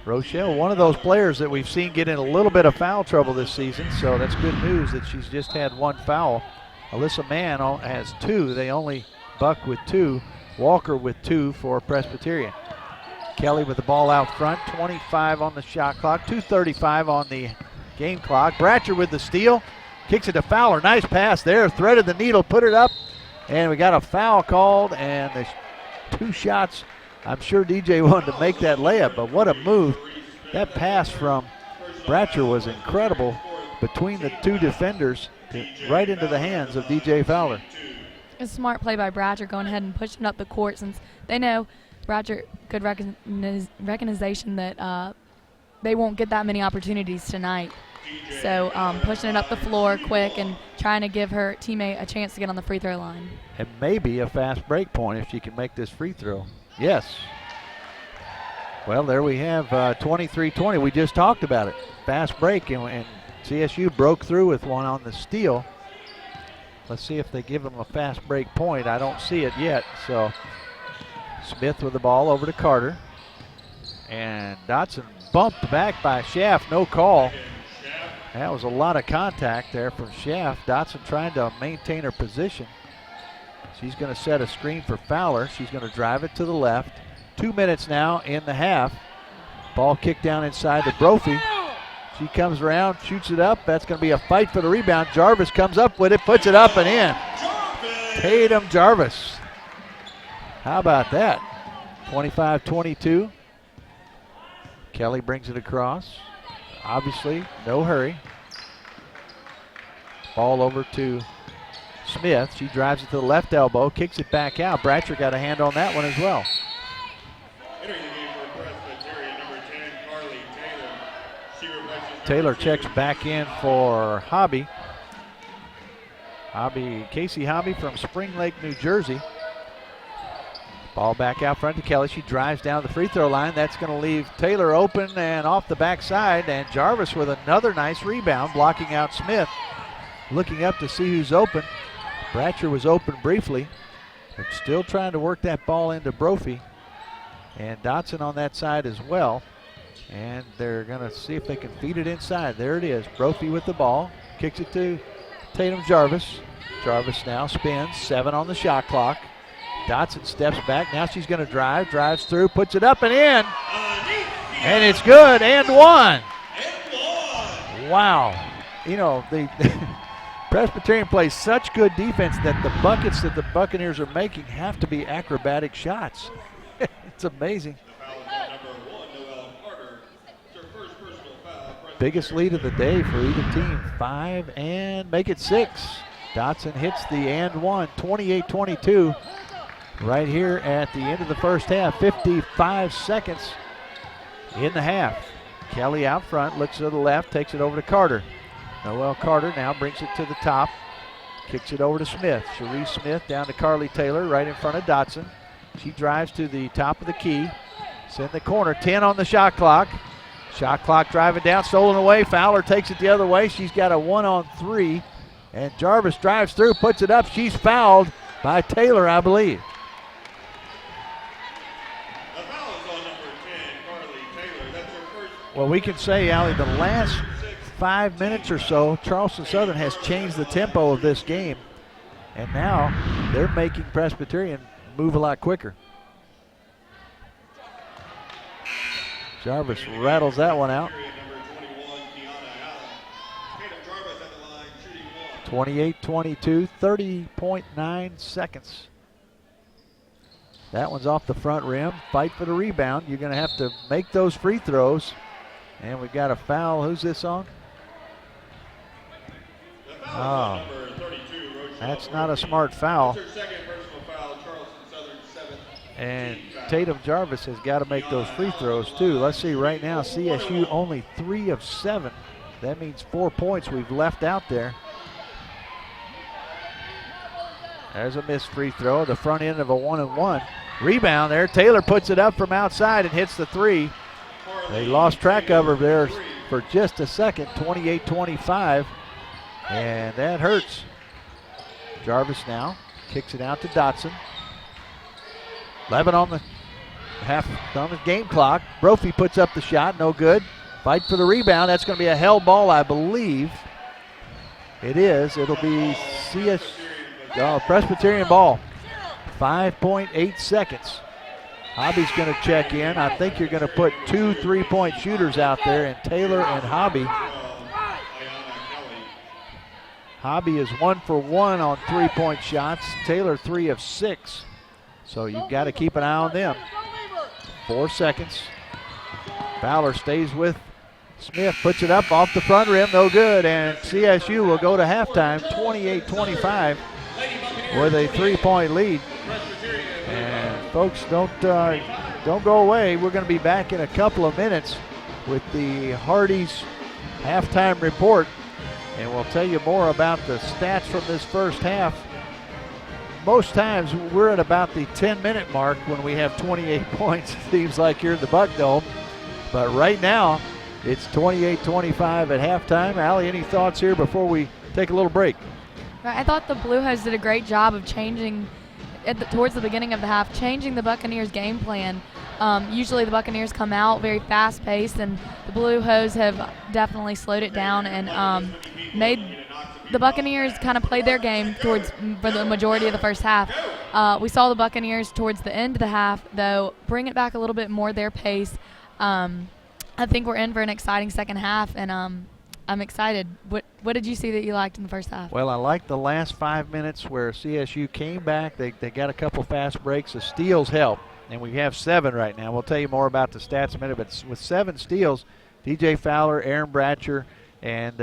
A: Rochelle, one of those players that we've seen get in a little bit of foul trouble this season, so that's good news that she's just had one foul. Alyssa Mann has two. They only buck with two. Walker with two for Presbyterian. Kelly with the ball out front, 25 on the shot clock, 2:35 on the game clock. Bratcher with the steal, kicks it to Fowler. Nice pass there, threaded the needle, put it up, and we got a foul called, and the two shots. I'm sure DJ wanted to make that layup, but what a move. That pass from Bratcher was incredible between the two defenders right into the hands of DJ Fowler.
B: A smart play by Bratcher going ahead and pushing up the court since they know Bratcher, good recognition that they won't get that many opportunities tonight. So pushing it up the floor quick and trying to give her teammate a chance to get on the free throw line.
A: And maybe a fast break point if she can make this free throw. Yes. Well, there we have 23-20. We just talked about it. Fast break, and CSU broke through with one on the steal. Let's see if they give them a fast break point. I don't see it yet. So Smith with the ball over to Carter. And Dotson bumped back by Schaff. No call. That was a lot of contact there from Schaff. Dotson trying to maintain her position. She's going to set a screen for Fowler. She's going to drive it to the left. 2 minutes now in the half. Ball kicked down inside to Brophy. She comes around, shoots it up. That's going to be a fight for the rebound. Jarvis comes up with it, puts it up and in. Tatum Jarvis. How about that? 25-22. Kelly brings it across. Obviously, no hurry. Ball over to Smith. She drives it to the left elbow, kicks it back out. Bratcher got a hand on that one as well.
C: Entering the game for Presbyterian, number 10, Carly Taylor. She replaces
A: Taylor checks back in for Hobby. Casey Hobby from Spring Lake, New Jersey. Ball back out front to Kelly. She drives down the free throw line. That's going to leave Taylor open and off the backside. And Jarvis with another nice rebound, blocking out Smith. Looking up to see who's open. Bratcher was open briefly, but still trying to work that ball into Brophy. And Dotson on that side as well. And they're going to see if they can feed it inside. There it is. Brophy with the ball. Kicks it to Tatum Jarvis. Jarvis now spins. 7 on the shot clock. Dotson steps back. Now she's going to drives through, puts it up and in. And it's good, and one. Wow. You know, the Presbyterian plays such good defense that the buckets that the Buccaneers are making have to be acrobatic shots. It's amazing. Biggest lead of the day for either team, 5, and make it 6. Dotson hits the and one, 28-22. Right here at the end of the first half, 55 seconds in the half. Kelly out front, looks to the left, takes it over to Carter. Noelle Carter now brings it to the top, kicks it over to Smith. Cherie Smith down to Carly Taylor right in front of Dotson. She drives to the top of the key. It's in the corner, 10 on the shot clock. Shot clock driving down, stolen away. Fowler takes it the other way. She's got a 1-on-3. And Jarvis drives through, puts it up. She's fouled by Taylor, I believe.
C: The foul is on number 10, Carly Taylor. That's her first.
A: Well, we can say, Allie, the last 5 minutes or so, Charleston Southern has changed the tempo of this game. And now they're making Presbyterian move a lot quicker. Jarvis rattles that one out. 28-22, 30.9 seconds. That one's off the front rim. Fight for the rebound. You're going to have to make those free throws. And we've got a foul. Who's this on? Oh, that's not a smart foul. And Tatum Jarvis has got to make those free throws too. Let's see, right now CSU only 3 of 7. That means 4 points we've left out there. There's a missed free throw, the front end of a 1-and-1. Rebound there, Taylor puts it up from outside and hits the 3. They lost track of her there for just a second, 28-25, and that hurts. Jarvis now kicks it out to Dotson. 11 on the game clock. Brophy puts up the shot, no good. Fight for the rebound. That's going to be a held ball, I believe. It is. It'll be Presbyterian ball. 5.8 seconds. Hobby's going to check in. I think you're going to put 2 3-point shooters out there, and Taylor and Hobby. Hobby is 1 for 1 on 3-point shots. Taylor 3 of 6. So you've got to keep an eye on them. 4 seconds. Fowler stays with Smith, puts it up off the front rim, no good, and CSU will go to halftime, 28-25, with a 3-point lead. And folks, don't go away. We're going to be back in a couple of minutes with the Hardee's halftime report, and we'll tell you more about the stats from this first half. Most times we're at about the 10-minute mark when we have 28 points. It seems like you're in the Buck Dome. But right now, it's 28-25 at halftime. Allie, any thoughts here before we take a little break?
B: I thought the Blue Hose did a great job of changing, towards the beginning of the half, changing the Buccaneers' game plan. Usually the Buccaneers come out very fast-paced, and the Blue Hose have definitely slowed it down and made the Buccaneers kind of played their game for the majority of the first half. We saw the Buccaneers towards the end of the half, though, bring it back a little bit more their pace. I think we're in for an exciting second half, and I'm excited. What did you see that you liked in the first half?
A: Well, I liked the last 5 minutes where CSU came back. They got a couple fast breaks. The steals help, and we have 7 right now. We'll tell you more about the stats in a minute, but with 7 steals, DJ Fowler, Erin Bratcher, and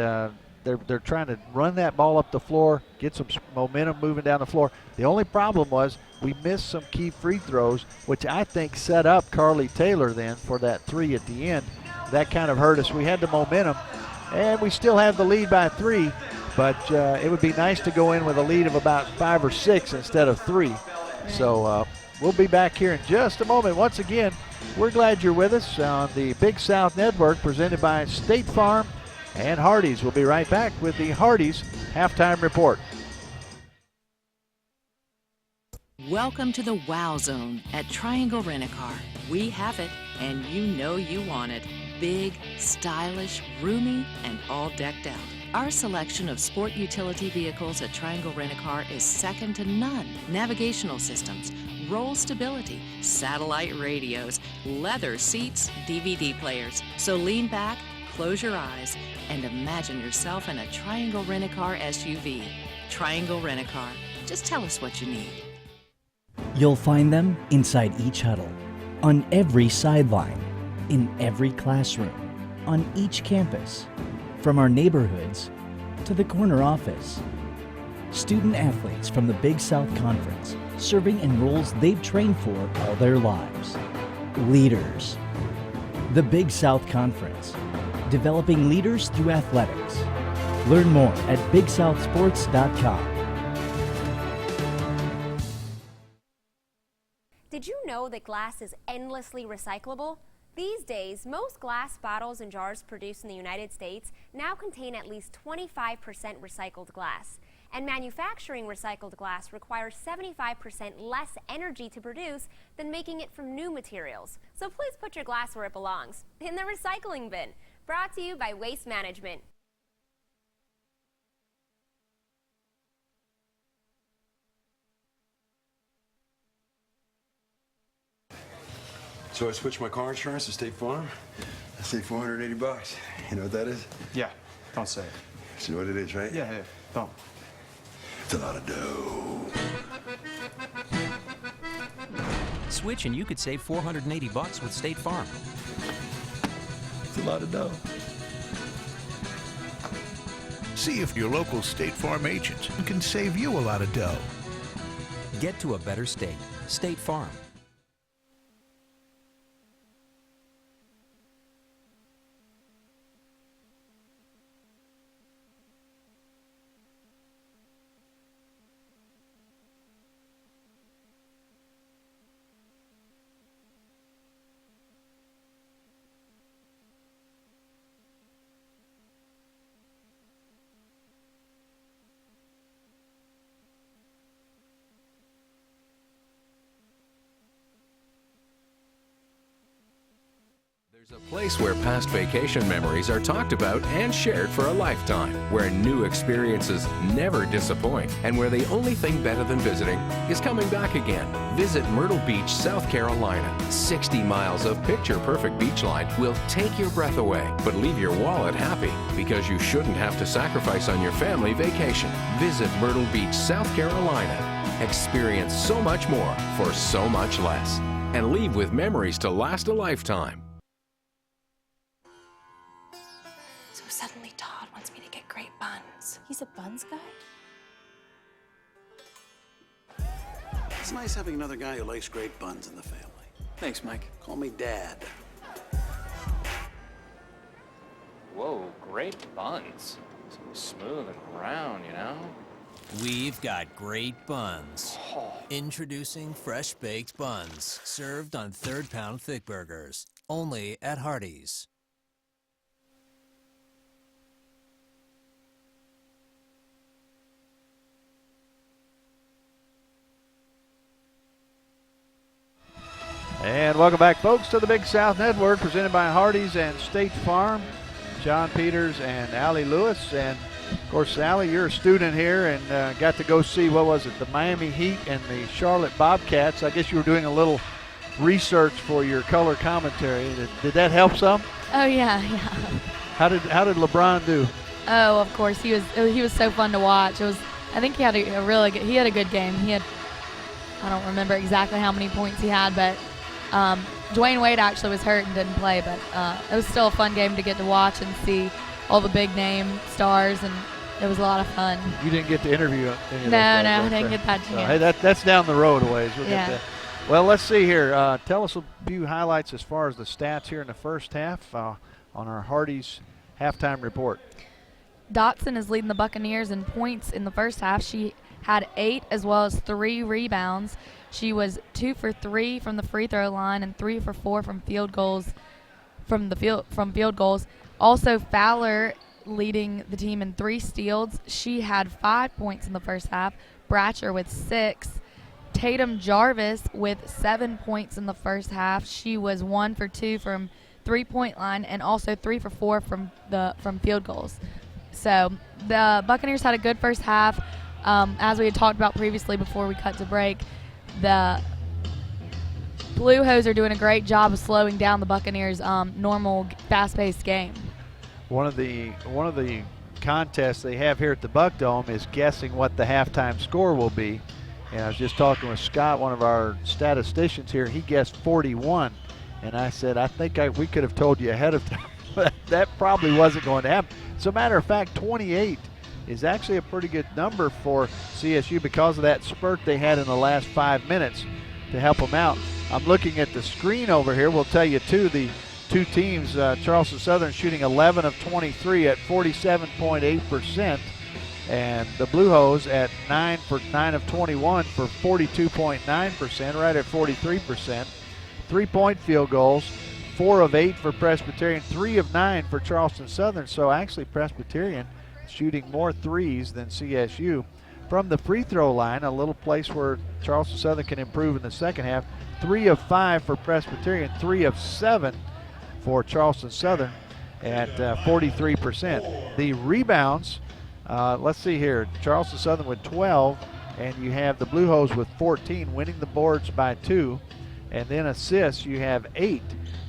A: they're trying to run that ball up the floor, get some momentum moving down the floor. The only problem was we missed some key free throws, which I think set up Carly Taylor then for that 3 at the end. That kind of hurt us. We had the momentum, and we still have the lead by 3, but it would be nice to go in with a lead of about 5 or 6 instead of 3. So we'll be back here in just a moment. Once again, we're glad you're with us on the Big South Network presented by State Farm and Hardee's. We'll be right back with the Hardee's halftime report.
K: Welcome to the Wow Zone at Triangle Rent-A-Car. We have it, and you know you want it. Big, stylish, roomy, and all decked out. Our selection of sport utility vehicles at Triangle Rent-A-Car is second to none. Navigational systems, roll stability, satellite radios, leather seats, DVD players. So lean back, close your eyes, and imagine yourself in a Triangle Rent-A-Car SUV. Triangle Rent-A-Car. Just tell us what you need.
L: You'll find them inside each huddle, on every sideline, in every classroom, on each campus, from our neighborhoods to the corner office. Student athletes from the Big South Conference, serving in roles they've trained for all their lives. Leaders. The Big South Conference, developing leaders through athletics. Learn more at BigSouthSports.com.
M: Did you know that glass is endlessly recyclable? These days, most glass bottles and jars produced in the United States now contain at least 25% recycled glass. And manufacturing recycled glass requires 75% less energy to produce than making it from new materials. So please put your glass where it belongs, in the recycling bin. Brought to you by Waste Management.
N: So I switched my car insurance to State Farm. I saved $480. You know what that is?
O: Yeah, don't say it.
N: You know what it is, right?
O: Yeah, don't.
N: It's a lot of dough.
P: Switch and you could save $480 with State Farm.
N: It's a lot of dough.
H: See if your local State Farm agent can save you a lot of dough.
P: Get to a better state. State Farm.
J: There's a place where past vacation memories are talked about and shared for a lifetime, where new experiences never disappoint, and where the only thing better than visiting is coming back again. Visit Myrtle Beach, South Carolina. 60 miles of picture-perfect beachline will take your breath away, but leave your wallet happy, because you shouldn't have to sacrifice on your family vacation. Visit Myrtle Beach, South Carolina. Experience so much more for so much less, and leave with memories to last a lifetime.
F: Suddenly Todd wants me to get great buns. He's a buns guy?
Q: It's nice having another guy who likes great buns in the family.
O: Thanks, Mike.
Q: Call me Dad.
R: Whoa, great buns. So smooth and round, you know?
I: We've got great buns. Introducing fresh baked buns, served on 3rd-pound thick burgers, only at Hardee's.
A: And welcome back, folks, to the Big South Network, presented by Hardee's and State Farm. John Peters and Allie Lewis. And, of course, Allie, you're a student here and got to go see, what was it, the Miami Heat and the Charlotte Bobcats. I guess you were doing a little research for your color commentary. Did that help some?
B: Oh, yeah.
A: How did LeBron do?
B: Oh, of course. He was so fun to watch. I think he had a good game. I don't remember exactly how many points he had, but Dwayne Wade actually was hurt and didn't play, but it was still a fun game to get to watch and see all the big name stars, and it was a lot of fun.
A: You didn't get to interview any of those
B: guys,
A: I
B: didn't get that chance.
A: Hey, that's down the road a ways. We'll
B: yeah.
A: get that. Well, let's see here. Tell us a few highlights as far as the stats here in the first half on our Hardee's halftime report.
B: Dotson is leading the Buccaneers in points in the first half. She had 8 as well as 3 rebounds. She was 2 for 3 from the free throw line and 3 for 4 from field goals. Also, Fowler leading the team in 3 steals. She had 5 points in the first half. Bratcher with 6. Tatum Jarvis with 7 points in the first half. She was 1 for 2 from 3-point line and also 3 for 4 from field goals. So the Buccaneers had a good first half. As we had talked about previously before we cut to break, the Blue Hose are doing a great job of slowing down the Buccaneers' normal fast-paced game.
A: One of the contests they have here at the Buck Dome is guessing what the halftime score will be. And I was just talking with Scott, one of our statisticians here. He guessed 41, and I said, I think we could have told you ahead of time, but that probably wasn't going to happen. As a matter of fact, 28 is actually a pretty good number for CSU because of that spurt they had in the last 5 minutes to help them out. I'm looking at the screen over here. We'll tell you, too, the two teams, Charleston Southern shooting 11 of 23 at 47.8%, and the Blue Hose at 9 of 21 for 42.9%, right at 43%. 3-point field goals, 4 of 8 for Presbyterian, 3 of 9 for Charleston Southern. So actually Presbyterian shooting more threes than CSU. From the free throw line, a little place where Charleston Southern can improve in the second half, 3 of 5 for Presbyterian, 3 of 7 for Charleston Southern at 43%. The rebounds, let's see here, Charleston Southern with 12, and you have the Blue Hose with 14, winning the boards by 2. And then assists, you have 8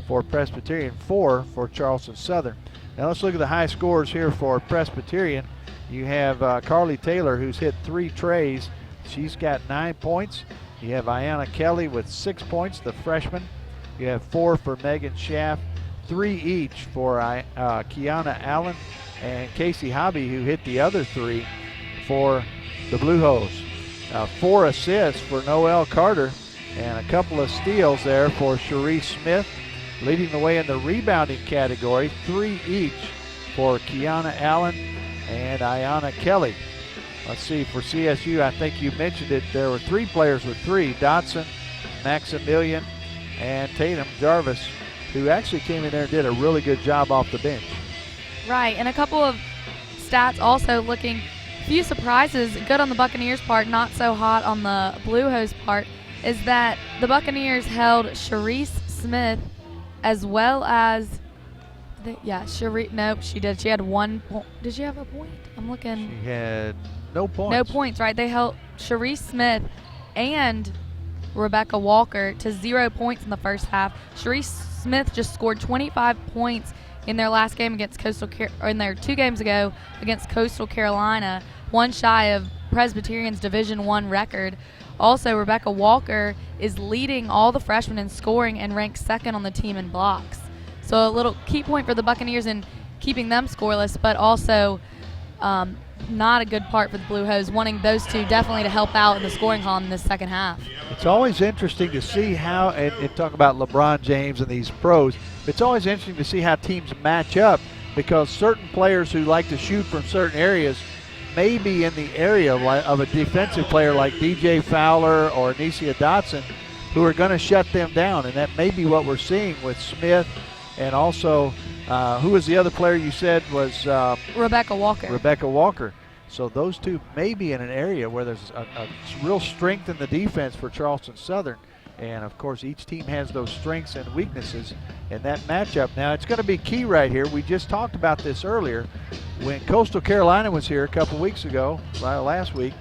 A: for Presbyterian, 4 for Charleston Southern. Now let's look at the high scores here for Presbyterian. You have Carly Taylor, who's hit 3 trays. She's got 9 points. You have Ayanna Kelly with 6 points, the freshman. You have 4 for Megan Schaff, 3 each for Kiana Allen and Casey Hobby, who hit the other 3 for the Blue Hose. 4 assists for Noelle Carter and a couple of steals there for Cherie Smith. Leading the way in the rebounding category, 3 each for Kiana Allen and Ayanna Kelly. Let's see, for CSU, I think you mentioned it, there were 3 players with 3, Dotson, Maximilian, and Tatum Jarvis, who actually came in there and did a really good job off the bench.
B: Right, and a couple of stats also looking, few surprises, good on the Buccaneers part, not so hot on the Blue Hose part, is that the Buccaneers held Sharice Smith as well as, nope, she did. She had 1 point. Did she have a point? I'm looking.
A: She had no points.
B: No points, right? They held Sharice Smith and Rebecca Walker to 0 points in the first half. Sharice Smith just scored 25 points in their last game against in their 2 games ago against Coastal Carolina, 1 shy of Presbyterian's Division I record. Also, Rebecca Walker is leading all the freshmen in scoring and ranks 2nd on the team in blocks. So a little key point for the Buccaneers in keeping them scoreless, but also not a good part for the Blue Hose, wanting those 2 definitely to help out in the scoring column in this second half.
A: It's always interesting to see how, and talk about LeBron James and these pros, it's always interesting to see how teams match up, because certain players who like to shoot from certain areas may be in the area of a defensive player like DJ Fowler or Anicia Dotson, who are going to shut them down, and that may be what we're seeing with Smith, and also who was the other player you said was
B: Rebecca Walker.
A: Rebecca Walker. So those 2 may be in an area where there's a real strength in the defense for Charleston Southern. And of course, each team has those strengths and weaknesses in that matchup. Now, it's going to be key right here. We just talked about this earlier. When Coastal Carolina was here a couple weeks ago, last week,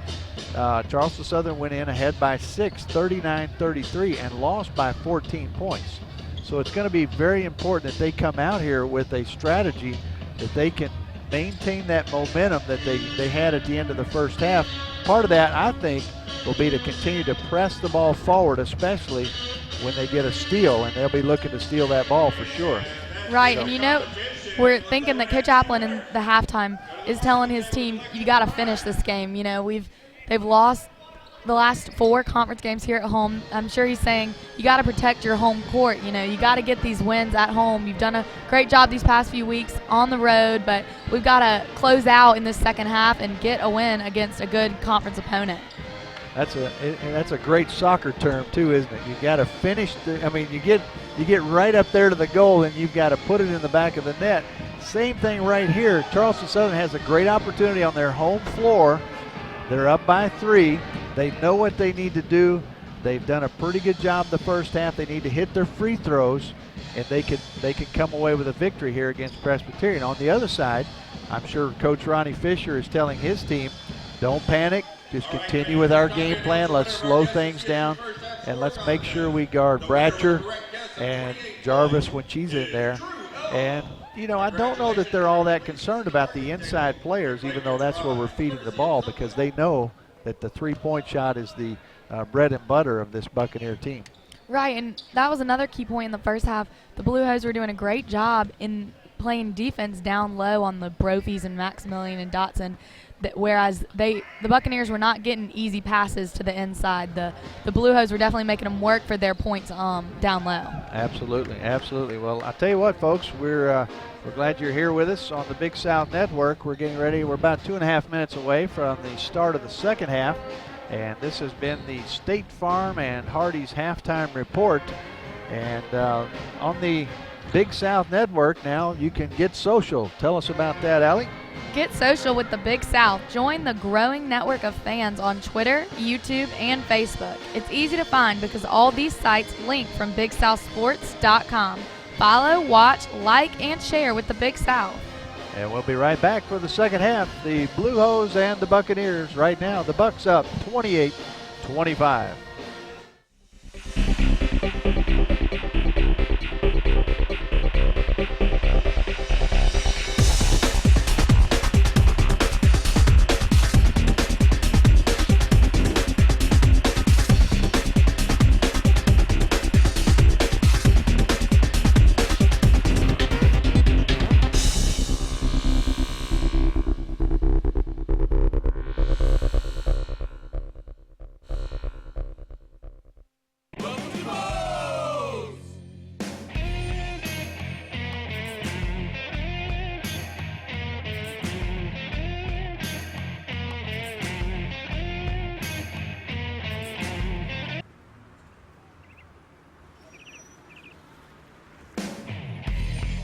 A: Charleston Southern went in ahead by 6, 39-33, and lost by 14 points. So it's going to be very important that they come out here with a strategy that they can maintain that momentum that they had at the end of the first half. Part of that, I think, will be to continue to press the ball forward, especially when they get a steal, and they'll be looking to steal that ball for sure.
B: Right, and you know, we're thinking that Coach Applin in the halftime is telling his team, you got to finish this game. You know, they've lost the last 4 conference games here at home. I'm sure he's saying you got to protect your home court. You know, you got to get these wins at home. You've done a great job these past few weeks on the road, but we've got to close out in this second half and get a win against a good conference opponent.
A: That's a great soccer term too, isn't it? You got to finish. You get right up there to the goal, and you've got to put it in the back of the net. Same thing right here. Charleston Southern has a great opportunity on their home floor. They're up by 3. They know what they need to do. They've done a pretty good job the first half. They need to hit their free throws, and they can come away with a victory here against Presbyterian. On the other side, I'm sure Coach Ronnie Fisher is telling his team, don't panic. Just continue with our game plan. Let's slow things down, and let's make sure we guard Bratcher and Jarvis when she's in there. And, you know, I don't know that they're all that concerned about the inside players, even though that's where we're feeding the ball, because they know that the 3-point shot is the bread and butter of this Buccaneer team.
B: Right, and that was another key point in the first half. The Blue Hose were doing a great job in playing defense down low on the Brophies and Maximilian and Dotson, whereas the Buccaneers were not getting easy passes to the inside. The Blue Hose were definitely making them work for their points down low.
A: Absolutely, absolutely. Well, I'll tell you what, folks, we're glad you're here with us on the Big South Network. We're getting ready. We're about 2.5 minutes away from the start of the second half, and this has been the State Farm and Hardee's halftime report. And on the Big South Network now, you can get social. Tell us about that, Allie.
B: Get social with the Big South. Join the growing network of fans on Twitter, YouTube, and Facebook. It's easy to find because all these sites link from BigSouthSports.com. Follow, watch, like, and share with the Big South.
A: And we'll be right back for the second half. The Blue Hose and the Buccaneers right now. The Bucs up 28-25.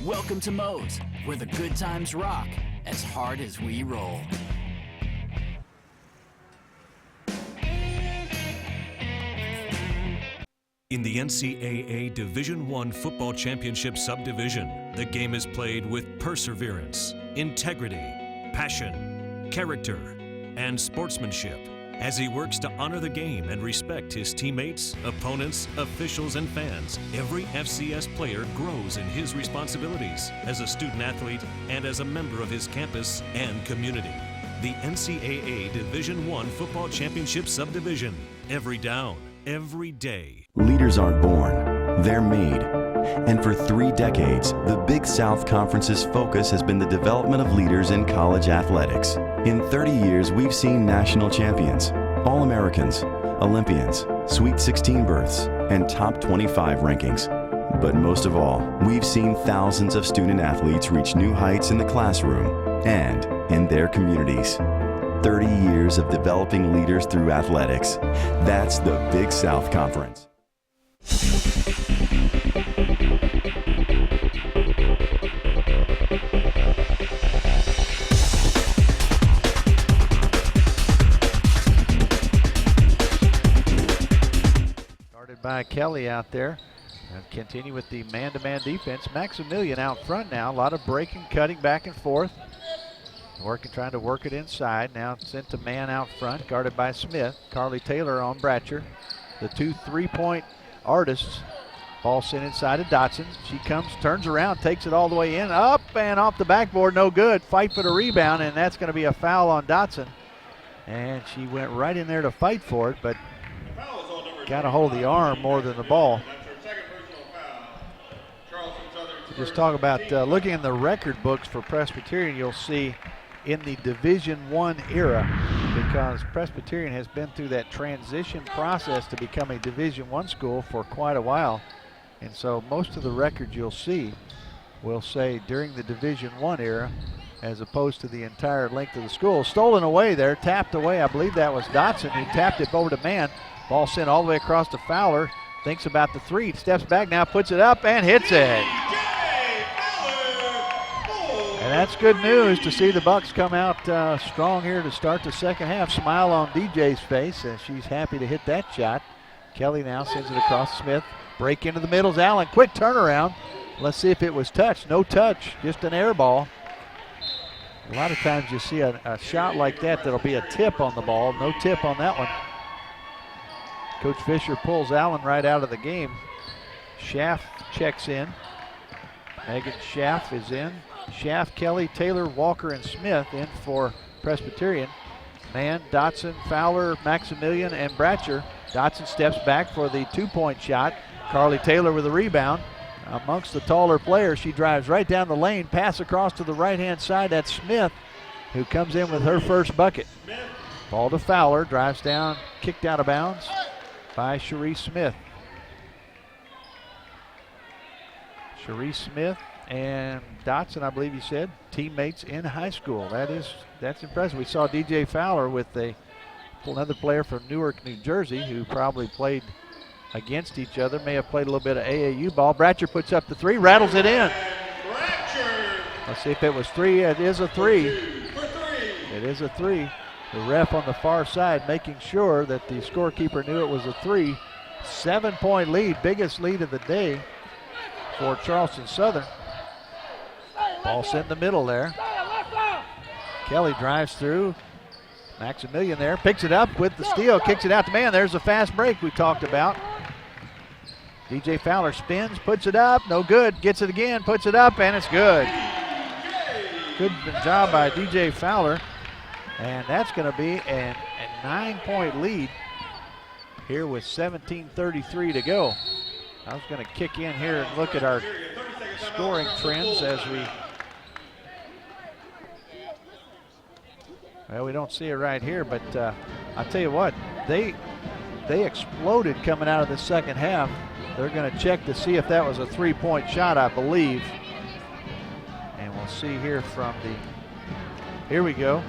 S: Welcome to Moe's, where the good times rock as hard as we roll.
T: In the NCAA Division I Football Championship Subdivision, the game is played with perseverance, integrity, passion, character, and sportsmanship as he works to honor the game and respect his teammates, opponents, officials, and fans. Every FCS player grows in his responsibilities as a student athlete and as a member of his campus and community. The NCAA Division I Football Championship Subdivision. Every down, every day.
U: Leaders aren't born, they're made. And for 3 decades, the Big South Conference's focus has been the development of leaders in college athletics. In 30 years, we've seen national champions, All-Americans, Olympians, Sweet 16 berths, and top 25 rankings. But most of all, we've seen thousands of student athletes reach new heights in the classroom and in their communities. 30 years of developing leaders through athletics. That's the Big South Conference.
A: Started by Kelly out there. And continue with the man-to-man defense. Maximilian out front now. A lot of breaking, cutting back and forth. Trying to work it inside. Now sent to man out front, guarded by Smith. Carly Taylor on Bratcher. The 2 3-point artists. Ball sent inside to Dotson. She comes, turns around, takes it all the way in, up and off the backboard, no good. Fight for the rebound, and that's going to be a foul on Dotson. And she went right in there to fight for it, but got a hold of the arm more than the ball. Just talk about looking in the record books for Presbyterian, you'll see in the Division I era, because Presbyterian has been through that transition process to become a Division I school for quite a while. And so most of the records you'll see will say during the Division I era, as opposed to the entire length of the school. Stolen away there, tapped away. I believe that was Dotson who tapped it over to man. Ball sent all the way across to Fowler. Thinks about the 3, steps back now, puts it up and hits it. And that's good news to see the Bucks come out strong here to start the second half. Smile on DJ's face as she's happy to hit that shot. Kelly now sends it across Smith. Break into the middle's Allen. Quick turnaround. Let's see if it was touch. No touch, just an air ball. A lot of times you see a shot like that that'll be a tip on the ball. No tip on that one. Coach Fisher pulls Allen right out of the game. Schaff checks in. Megan Schaff is in. Schaff, Kelly, Taylor, Walker, and Smith in for Presbyterian. Man, Dotson, Fowler, Maximilian, and Bratcher. Dotson steps back for the 2-point shot. Carly Taylor with the rebound. Amongst the taller players, she drives right down the lane, pass across to the right-hand side. That's Smith, who comes in with her first bucket. Ball to Fowler, drives down, kicked out of bounds by Cherie Smith. Cherie Smith and Dotson, I believe you said, teammates in high school. That's impressive. We saw DJ Fowler with another player from Newark, New Jersey, who probably played against each other, may have played a little bit of AAU ball. Bratcher puts up the 3, rattles it in. Let's see if it was 3. It is a 3. It is a 3. The ref on the far side making sure that the scorekeeper knew it was a 3. 7-point lead, biggest lead of the day for Charleston Southern. Ball sent in the middle there. Kelly drives through. Maximilian there, picks it up with the steal, kicks it out to man. There's a fast break we talked about. DJ Fowler spins, puts it up, no good. Gets it again, puts it up, and it's good. Good job by DJ Fowler. And that's going to be a 9-point lead here with 17:33 to go. I was going to kick in here and look at our scoring trends as we don't see it right here, but I'll tell you what, they exploded coming out of the second half. They're going to check to see if that was a 3-point shot, I believe. And we'll see here here we go.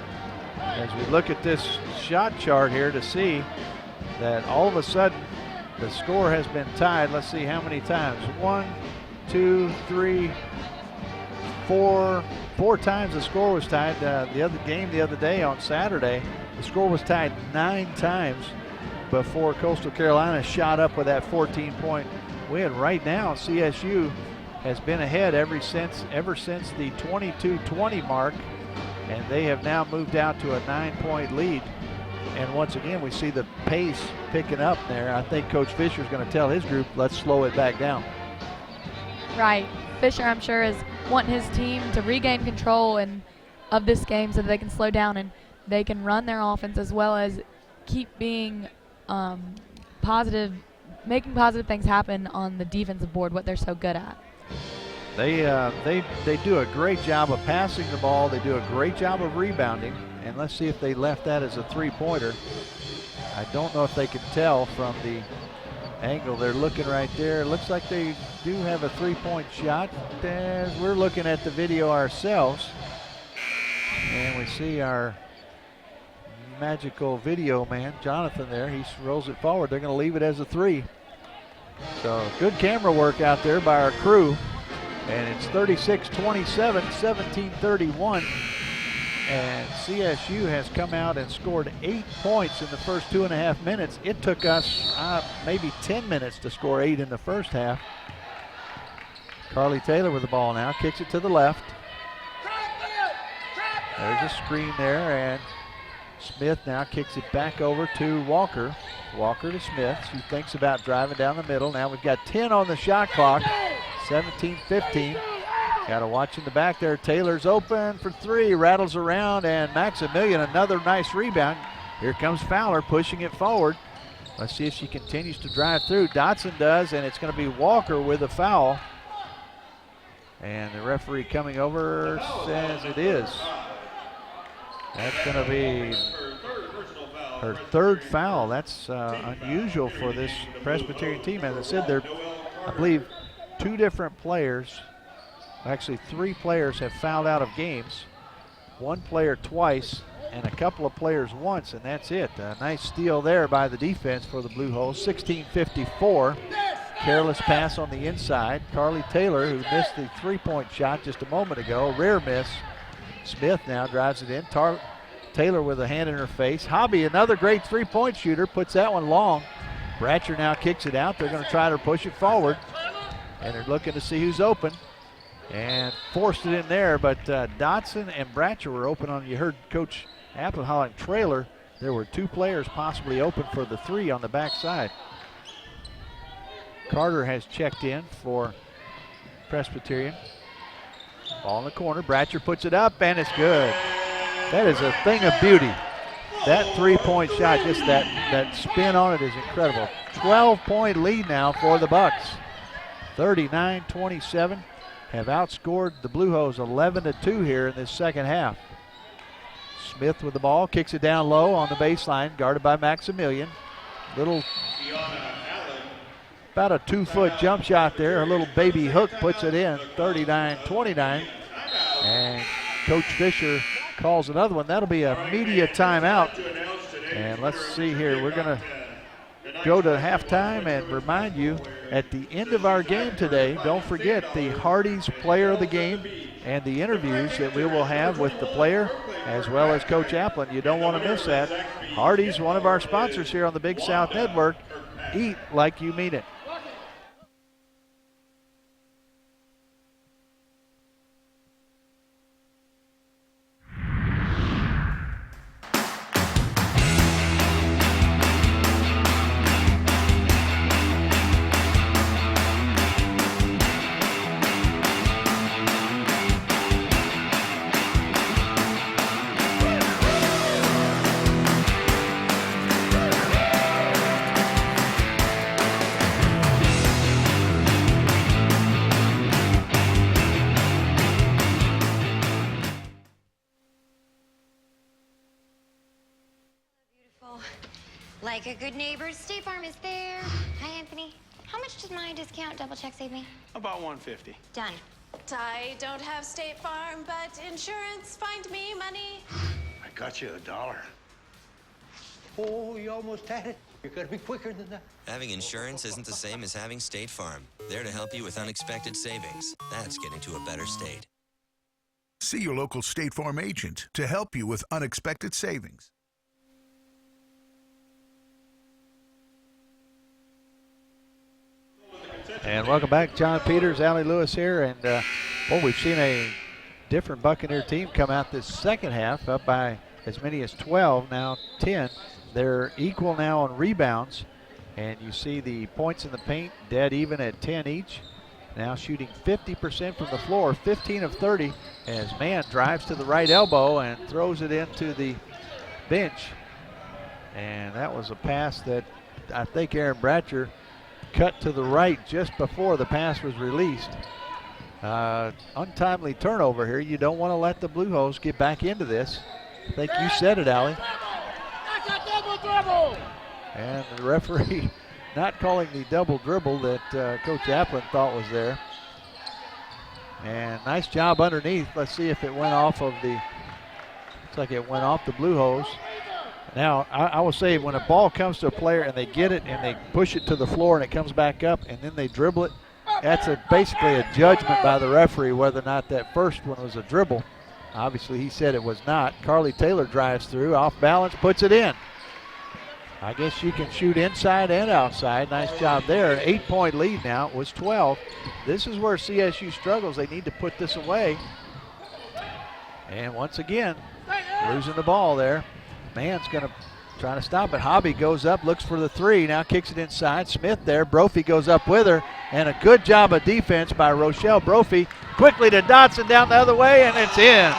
A: As we look at this shot chart here to see that all of a sudden the score has been tied. Let's see how many times. 1, 2, 3, four times the score was tied. The other game the other day on Saturday, the score was tied 9 times before Coastal Carolina shot up with that 14-point win. Right now, CSU has been ahead ever since the 22-20 mark, and they have now moved out to a 9-point lead. And once again, we see the pace picking up there. I think Coach Fisher is going to tell his group, let's slow it back down.
B: Right. Fisher, I'm sure, is wanting his team to regain control of this game so that they can slow down and they can run their offense as well as keep being positive, making positive things happen on the defensive board, what they're so good at.
A: They do a great job of passing the ball. They do a great job of rebounding. And let's see if they left that as a three-pointer. I don't know if they can tell from the angle they're looking right there. It looks like they do have a three-point shot as we're looking at the video ourselves. And we see our magical video man, Jonathan, there. He rolls it forward. They're going to leave it as a 3. So good camera work out there by our crew. And it's 36-27, 17-31. And CSU has come out and scored 8 points in the first 2.5 minutes. It took us maybe 10 minutes to score 8 in the first half. Carly Taylor with the ball now, kicks it to the left. There's a screen there, and Smith now kicks it back over to Walker. Walker to Smith. She thinks about driving down the middle. Now we've got 10 on the shot clock, 17-15. Got to watch in the back there. Taylor's open for 3, rattles around, and Maximilian, another nice rebound. Here comes Fowler pushing it forward. Let's see if she continues to drive through. Dotson does, and it's going to be Walker with a foul. And the referee coming over says it is. That's going to be her 3rd foul. That's unusual for this Presbyterian team. As I said, there, I believe, 2 different players. Actually, 3 players have fouled out of games. 1 player twice and a couple of players once, and that's it. A nice steal there by the defense for the Blue Hose. 16-54. Careless pass on the inside. Carly Taylor, who missed the 3-point shot just a moment ago. Rare miss. Smith now drives it in. Taylor with a hand in her face. Hobby, another great 3-point shooter, puts that one long. Bratcher now kicks it out. They're going to try to push it forward, and they're looking to see who's open. And forced it in there, but Dotson and Bratcher were open on, you heard Coach Applin hollering trailer. There were 2 players possibly open for the 3 on the backside. Carter has checked in for Presbyterian. Ball in the corner, Bratcher puts it up, and it's good. That is a thing of beauty. That 3-point shot, just that spin on it is incredible. 12-point lead now for the Bucks. 39-27. Have outscored the Blue Hose 11-2 here in this second half. Smith with the ball, kicks it down low on the baseline, guarded by Maximilian. About a 2-foot jump shot there. A little baby hook puts it in, 39-29. And Coach Fisher calls another one. That'll be a media timeout. And let's see here, we're going to go to halftime and remind you at the end of our game today, don't forget the Hardee's Player of the Game and the interviews that we will have with the player as well as Coach Applin. You don't want to miss that. Hardee's, one of our sponsors here on the Big South Network. Eat like you mean it.
D: Like a good neighbor, State Farm is there. Hi, Anthony. How much does my discount double check save me?
Q: About $150.
D: Done.
F: I don't have State Farm, but insurance, find me money.
E: I got you $1. Oh, you almost had it. You gotta be quicker than that.
G: Having insurance isn't the same as having State Farm. There to help you with unexpected savings. That's getting to a better state.
H: See your local State Farm agent to help you with unexpected savings.
A: And welcome back. John Peters, Allie Lewis here. And, we've seen a different Buccaneer team come out this second half, up by as many as 12, now 10. They're equal now on rebounds. And you see the points in the paint dead even at 10 each. Now shooting 50% from the floor, 15 of 30, as Mann drives to the right elbow and throws it into the bench. And that was a pass that I think Erin Bratcher cut to the right just before the pass was released. Untimely turnover here. You don't want to let the Blue Hose get back into this. I think you said it, Allie. And the referee not calling the double dribble that Coach Applin thought was there. And nice job underneath. Let's see if it went off of the, looks like it went off the Blue Hose. Now, I will say when a ball comes to a player and they get it and they push it to the floor and it comes back up and then they dribble it, that's basically a judgment by the referee whether or not that first one was a dribble. Obviously, he said it was not. Carly Taylor drives through, off balance, puts it in. I guess she can shoot inside and outside. Nice job there. An 8-point lead now. It was 12. This is where CSU struggles. They need to put this away. And once again, losing the ball there. Mann's going to try to stop it. Hobby goes up, looks for the three, now kicks it inside. Smith there. Brophy goes up with her. And a good job of defense by Rochelle Brophy. Quickly to Dotson down the other way, and it's in.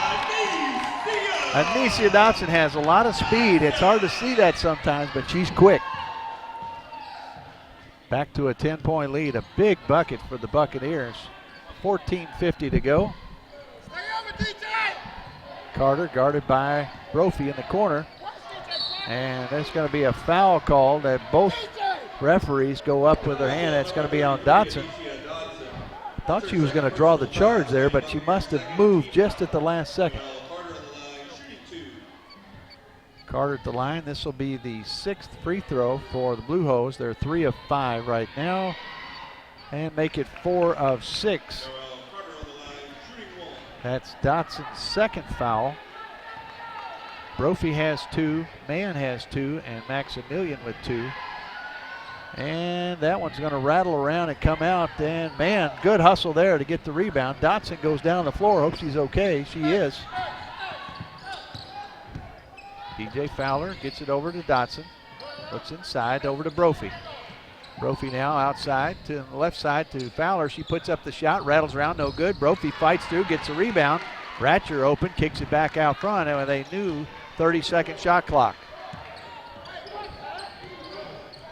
A: Anicia Dotson has a lot of speed. It's hard to see that sometimes, but she's quick. Back to a 10-point lead. A big bucket for the Buccaneers. 14:50 to go. Carter guarded by Brophy in the corner. And there's going to be a foul call that both referees go up with their hand. That's going to be on Dotson. Thought she was going to draw the charge there, but she must have moved just at the last second. Carter at the line. This will be the 6th free throw for the Blue Hose. They're 3 of 5 right now and make it 4 of 6. That's Dotson's second foul. Brophy has 2, Mann has 2, and Maximilian with 2. And that one's going to rattle around and come out. And Mann, good hustle there to get the rebound. Dotson goes down the floor. Hope she's okay. She is. DJ Fowler gets it over to Dotson. Looks inside over to Brophy. Brophy now outside to the left side to Fowler. She puts up the shot, rattles around, no good. Brophy fights through, gets a rebound. Bratcher open, kicks it back out front, and with a new 30-second shot clock.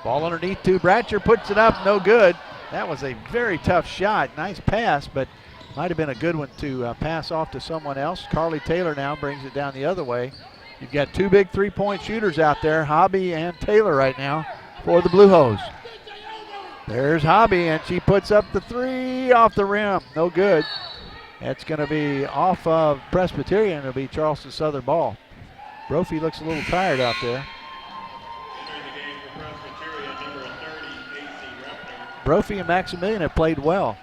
A: Ball underneath to Bratcher, puts it up, no good. That was a very tough shot. Nice pass, but might have been a good one to pass off to someone else. Carly Taylor now brings it down the other way. You've got 2 big three-point shooters out there, Hobby and Taylor right now for the Blue Hose. There's Hobby, and she puts up the 3 off the rim. No good. That's going to be off of Presbyterian. It'll be Charleston Southern ball. Brophy looks a little tired out there. Brophy and Maximilian have played well.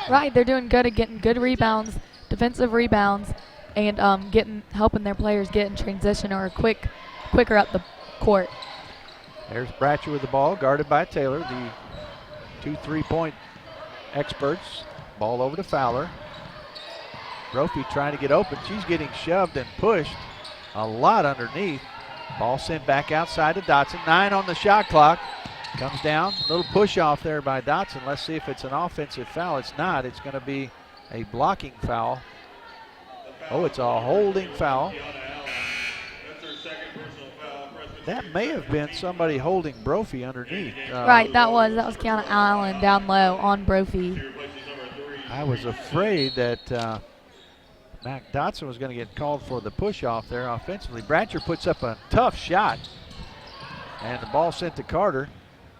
B: Right, they're doing good at getting good rebounds, defensive rebounds, and helping their players get in transition or quicker up the court.
A: There's Bratcher with the ball, guarded by Taylor, the 2 3-point experts. Ball over to Fowler. Brophy trying to get open. She's getting shoved and pushed a lot underneath. Ball sent back outside to Dotson. 9 on the shot clock. Comes down, a little push off there by Dotson. Let's see if it's an offensive foul. It's not. It's going to be a blocking foul. Oh, it's a holding foul. That may have been somebody holding Brophy underneath.
B: Right, that was Kiana Allen down low on Brophy.
A: I was afraid that Mac Dotson was going to get called for the push off there offensively. Bratcher puts up a tough shot, and the ball sent to Carter.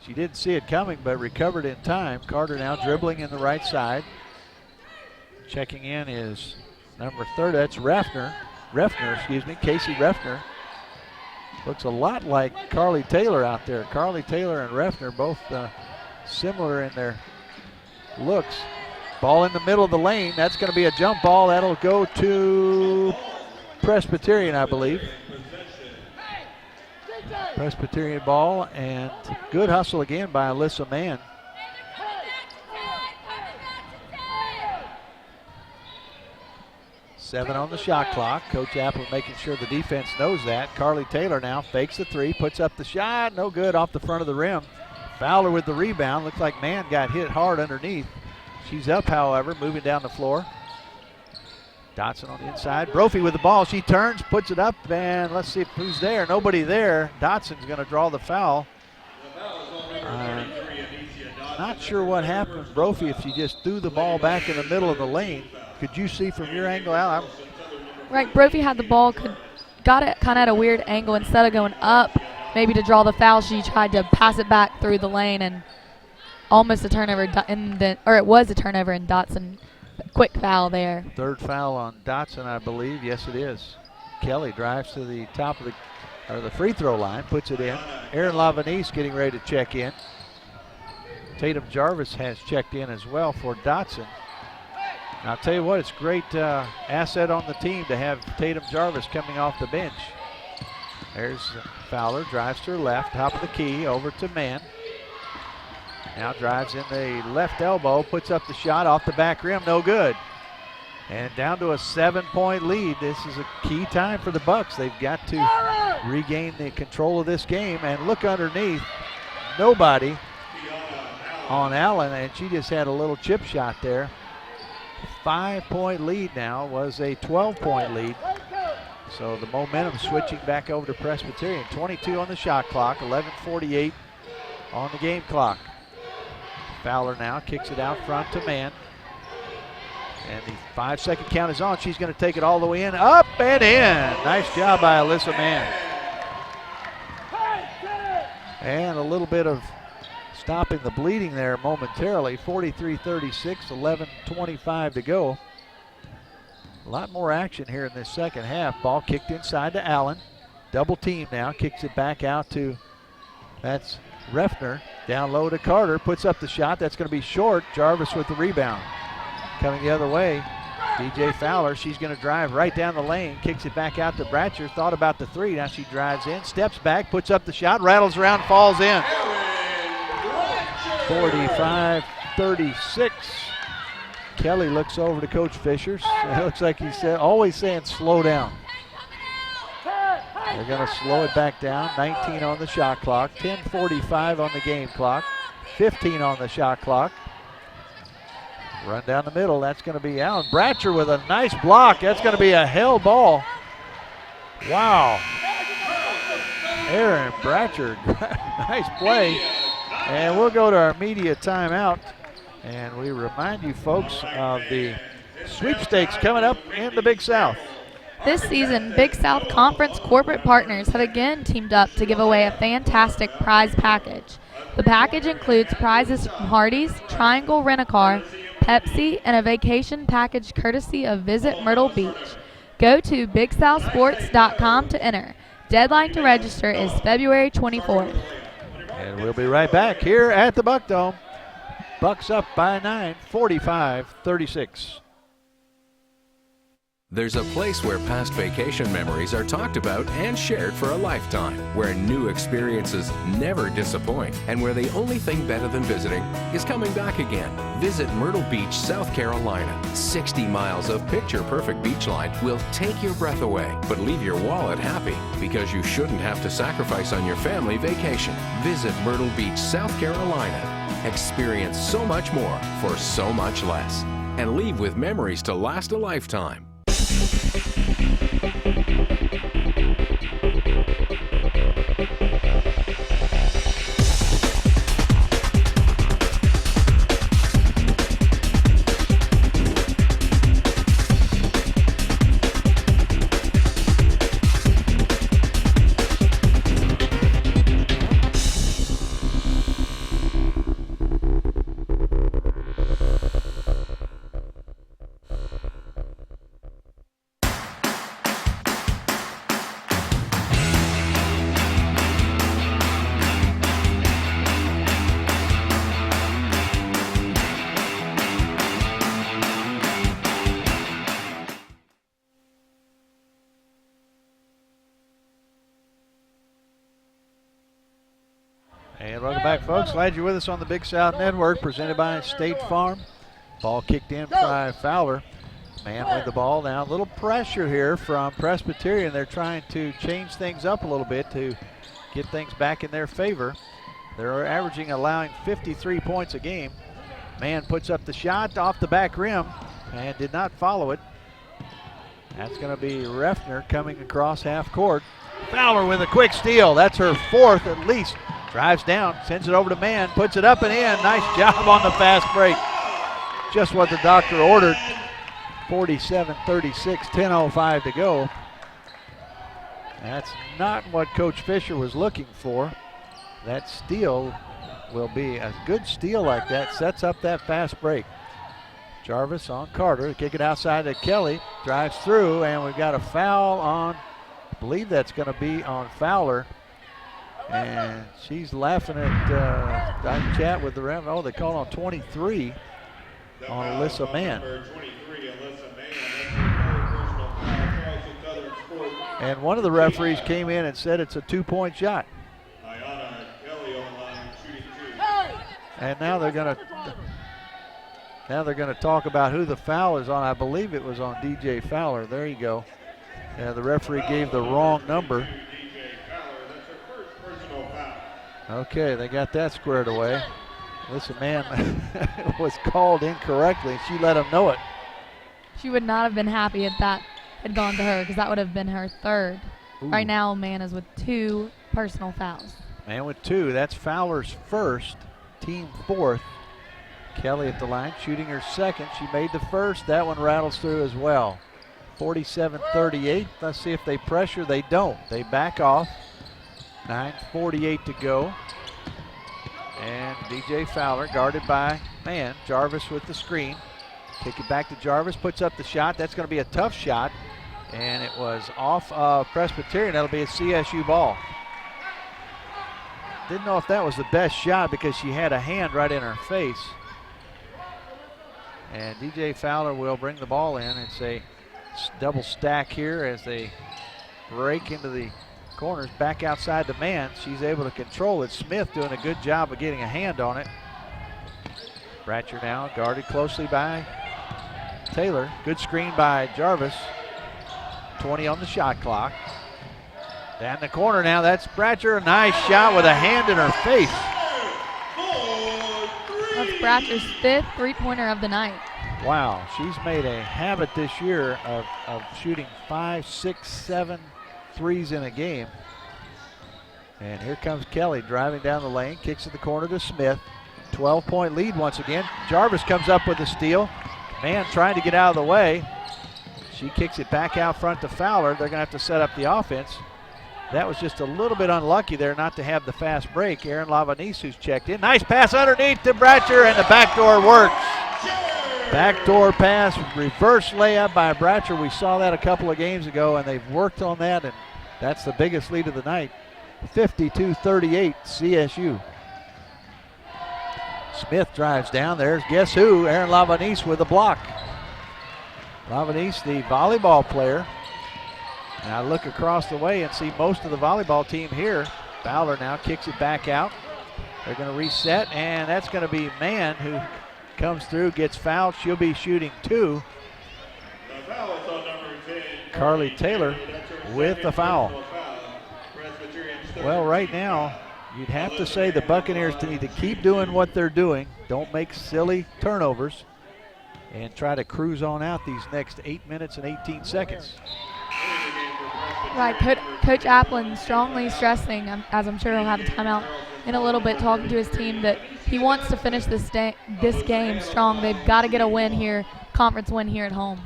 A: She didn't see it coming, but recovered in time. Carter now dribbling in the right side. Checking in is number 30. That's Refner, Casey Refner. Looks a lot like Carly Taylor out there. Carly Taylor and Refner both similar in their looks. Ball in the middle of the lane. That's going to be a jump ball. That'll go to Presbyterian, I believe. Presbyterian ball, and good hustle again by Alyssa Mann. Seven on the shot clock. Coach Apple making sure the defense knows that. Carly Taylor now fakes the three, puts up the shot. No good, off the front of the rim. Fowler with the rebound. Looks like Mann got hit hard underneath. She's up, however, moving down the floor. Dotson on the inside. Brophy with the ball. She turns, puts it up, and let's see who's there. Nobody there. Dotson's going to draw the foul. Not sure what happened, Brophy, if she just threw the ball back in the middle of the lane. Could you see from your angle, Al?
B: Right, Brophy had the ball, got it kind of at a weird angle. Instead of going up, maybe to draw the foul, she tried to pass it back through the lane, and almost a turnover, it was a turnover, and Dotson, quick foul there.
A: Third foul on Dotson, I believe. Yes, it is. Kelly drives to the top of the free throw line, puts it in. Erin Lavanese getting ready to check in. Tatum Jarvis has checked in as well for Dotson. And I'll tell you what, it's a great asset on the team to have Tatum Jarvis coming off the bench. There's Fowler, drives to her left, top of the key, over to Mann. Now drives in the left elbow, puts up the shot off the back rim, no good. And down to a 7-point lead. This is a key time for the Bucks. They've got to regain the control of this game, and look underneath. Nobody on Allen, and she just had a little chip shot there. 5-point lead now, was a 12-point lead. So the momentum switching back over to Presbyterian. 22 on the shot clock, 11:48 on the game clock. Fowler now kicks it out front to Mann. And the 5-second count is on. She's going to take it all the way in, up and in. Nice job by Alyssa Mann. And a little bit of stopping the bleeding there momentarily. 43-36, 11:25 to go. A lot more action here in this second half. Ball kicked inside to Allen. Double team now, kicks it back out to, that's Refner. Down low to Carter, puts up the shot. That's going to be short. Jarvis with the rebound. Coming the other way, DJ Fowler. She's going to drive right down the lane, kicks it back out to Bratcher. Thought about the three. Now she drives in, steps back, puts up the shot, rattles around, falls in. 45-36. Kelly looks over to Coach Fisher. It looks like he's always saying slow down. They're going to slow it back down. 19 on the shot clock, 10:45 on the game clock, 15 on the shot clock. Run down the middle, that's going to be Allen. Bratcher with a nice block. That's going to be a hell ball. Wow. Erin Bratcher, nice play. And we'll go to our media timeout. And we remind you folks of the sweepstakes coming up in the Big South.
B: This season, Big South Conference corporate partners have again teamed up to give away a fantastic prize package. The package includes prizes from Hardee's, Triangle Rent-A-Car, Pepsi, and a vacation package courtesy of Visit Myrtle Beach. Go to BigSouthSports.com to enter. Deadline to register is February 24th.
A: And we'll be right back here at the Buck Dome. Bucks up by 9, 45-36.
J: There's a place where past vacation memories are talked about and shared for a lifetime, where new experiences never disappoint, and where the only thing better than visiting is coming back again. Visit Myrtle Beach, South Carolina. 60 miles of picture-perfect beachline will take your breath away, but leave your wallet happy, because you shouldn't have to sacrifice on your family vacation. Visit Myrtle Beach, South Carolina. Experience so much more for so much less, and leave with memories to last a lifetime.
A: welcome back, folks. Glad you're with us on the Big South Network, presented by State Farm. Ball kicked in by Fowler. Man with the ball now. A little pressure here from Presbyterian. They're trying to change things up a little bit to get things back in their favor. They're allowing 53 points a game. Man puts up the shot off the back rim and did not follow it. That's going to be Refner coming across half court. Fowler with a quick steal. That's her fourth at least. Drives down, sends it over to Mann, puts it up and in. Nice job on the fast break. Just what the doctor ordered. 47-36, 10:05 to go. That's not what Coach Fisher was looking for. That steal will be a good steal like that, sets up that fast break. Jarvis on Carter, kick it outside to Kelly, drives through, and we've got a foul on, I believe that's going to be on Fowler. And she's laughing at, I chat with the ref. Oh, they call on 23 on Alyssa Mann. And one of the referees came in and said it's a 2-point shot. And now they're going to talk about who the foul is on. I believe it was on DJ Fowler. There you go. The referee gave the wrong number. Okay, they got that squared away. Alyssa Mann was called incorrectly. She let him know it.
B: She would not have been happy if that had gone to her, because that would have been her third. Ooh. Right now, Mann is with 2 personal fouls.
A: Mann with 2. That's Fowler's first, team fourth. Kelly at the line, shooting her second. She made the first. That one rattles through as well. 47-38. Let's see if they pressure. They don't. They back off. 9:48 to go. And DJ Fowler guarded by Mann. Jarvis with the screen. Kick it back to Jarvis, puts up the shot. That's going to be a tough shot. And it was off of Presbyterian. That'll be a CSU ball. Didn't know if that was the best shot because she had a hand right in her face. And DJ Fowler will bring the ball in. It's a double stack here as they break into the corners back outside the man. She's able to control it. Smith doing a good job of getting a hand on it. Bratcher now guarded closely by Taylor. Good screen by Jarvis. 20 on the shot clock. Down the corner now, that's Bratcher. A nice shot with a hand in her face.
B: That's Bratcher's 5th three-pointer of the night.
A: Wow, she's made a habit this year of shooting 5, 6, 7 threes in a game. And here comes Kelly driving down the lane, kicks at the corner to Smith. 12-point lead once again. Jarvis comes up with the steal. Mann trying to get out of the way. She kicks it back out front to Fowler. They're going to have to set up the offense. That was just a little bit unlucky there not to have the fast break. Erin Lavanese who's checked in. Nice pass underneath to Bratcher, and the backdoor works. Backdoor pass, reverse layup by Bratcher. We saw that a couple of games ago, and they've worked on that, and that's the biggest lead of the night. 52-38 CSU. Smith drives down. There's guess who? Erin Lavanese with a block. Lavanese, the volleyball player. And I look across the way and see most of the volleyball team here. Fowler now kicks it back out. They're going to reset, and that's going to be Mann who comes through, gets fouled. She'll be shooting 2. Carly Taylor with the foul. Well, right now, you'd have to say the Buccaneers need to keep doing what they're doing. Don't make silly turnovers and try to cruise on out these next 8 minutes and 18 seconds.
B: Right, Coach Applin strongly stressing, as I'm sure he'll have a timeout in a little bit, talking to his team that he wants to finish this game strong. They've got to get a win here, conference win here at home.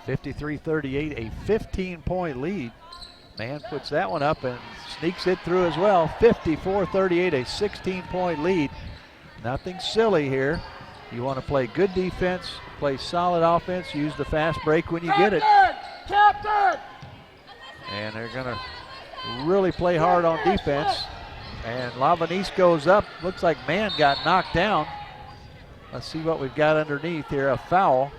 A: 53-38, a 15-point lead. Mann puts that one up and sneaks it through as well. 54-38, a 16-point lead. Nothing silly here. You want to play good defense, play solid offense, use the fast break when you get it.
C: Captain!
A: And they're going to really play hard on defense. And Lavanese goes up. Looks like Mann got knocked down. Let's see what we've got underneath here. A foul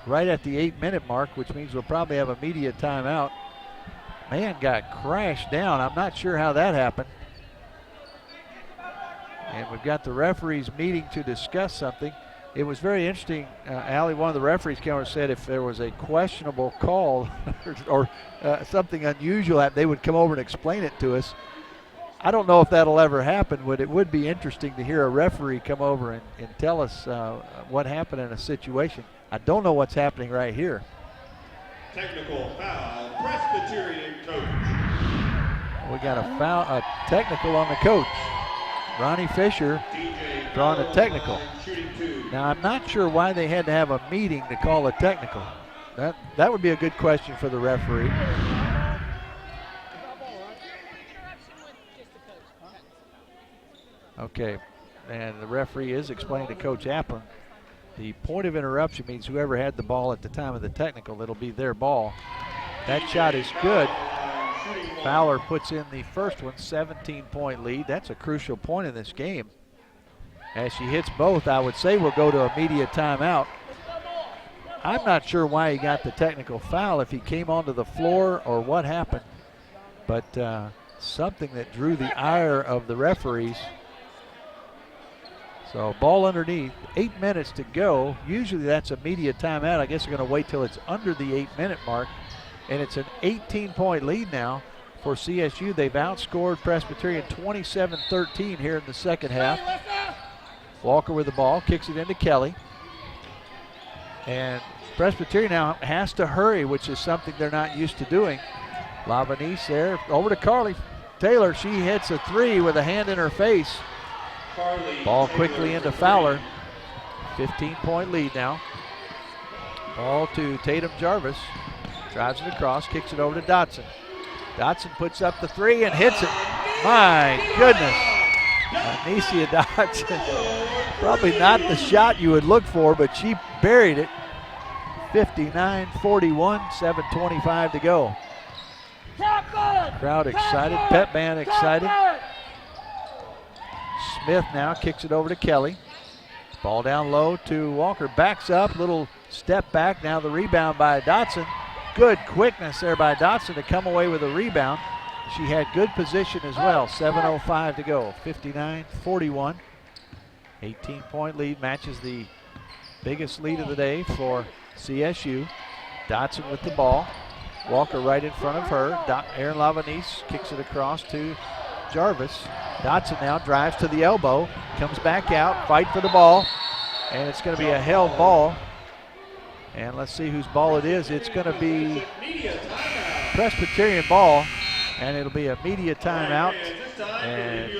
A: right at the 8-minute mark, which means we'll probably have a media timeout. Mann got crashed down. I'm not sure how that happened. And we've got the referees meeting to discuss something. It was very interesting, Allie, one of the referees came over and said if there was a questionable call or something unusual, they would come over and explain it to us. I don't know if that'll ever happen, but it would be interesting to hear a referee come over and tell us what happened in a situation. I don't know what's happening right here.
C: Technical foul, Presbyterian coach.
A: We got a technical on the coach. Ronnie Fisher drawing a technical. Now, I'm not sure why they had to have a meeting to call a technical. That would be a good question for the referee. Okay, and the referee is explaining to Coach Applin. The point of interruption means whoever had the ball at the time of the technical, it'll be their ball. That shot is good. Fowler puts in the first one, 17-point lead. That's a crucial point in this game. As she hits both, I would say we'll go to immediate timeout. I'm not sure why he got the technical foul, if he came onto the floor or what happened, but something that drew the ire of the referees. So ball underneath, 8 minutes to go. Usually that's immediate timeout. I guess they're going to wait till it's under the 8-minute mark. And it's an 18-point lead now for CSU. They've outscored Presbyterian 27-13 here in the second half. Walker with the ball, kicks it into Kelly. And Presbyterian now has to hurry, which is something they're not used to doing. Lavanice there, over to Carly Taylor. She hits a three with a hand in her face. Ball quickly into Fowler. 15-point lead now. Ball to Tatum Jarvis. Drives it across, kicks it over to Dotson. Dotson puts up the three and hits it. My goodness. Anicia Dotson. Probably not the shot you would look for, but she buried it. 59-41, 7:25 to go. Crowd excited, pep band excited. Smith now kicks it over to Kelly. Ball down low to Walker, backs up, little step back. Now the rebound by Dotson. Good quickness there by Dotson to come away with a rebound. She had good position as well. 7:05 to go, 59-41. 18-point lead, matches the biggest lead of the day for CSU. Dotson with the ball. Walker right in front of her. Erin Lavanice kicks it across to Jarvis. Dotson now drives to the elbow, comes back out, fight for the ball, and it's going to be a held ball. And let's see whose ball it is. It's going to be Presbyterian ball, and it'll be a media timeout. And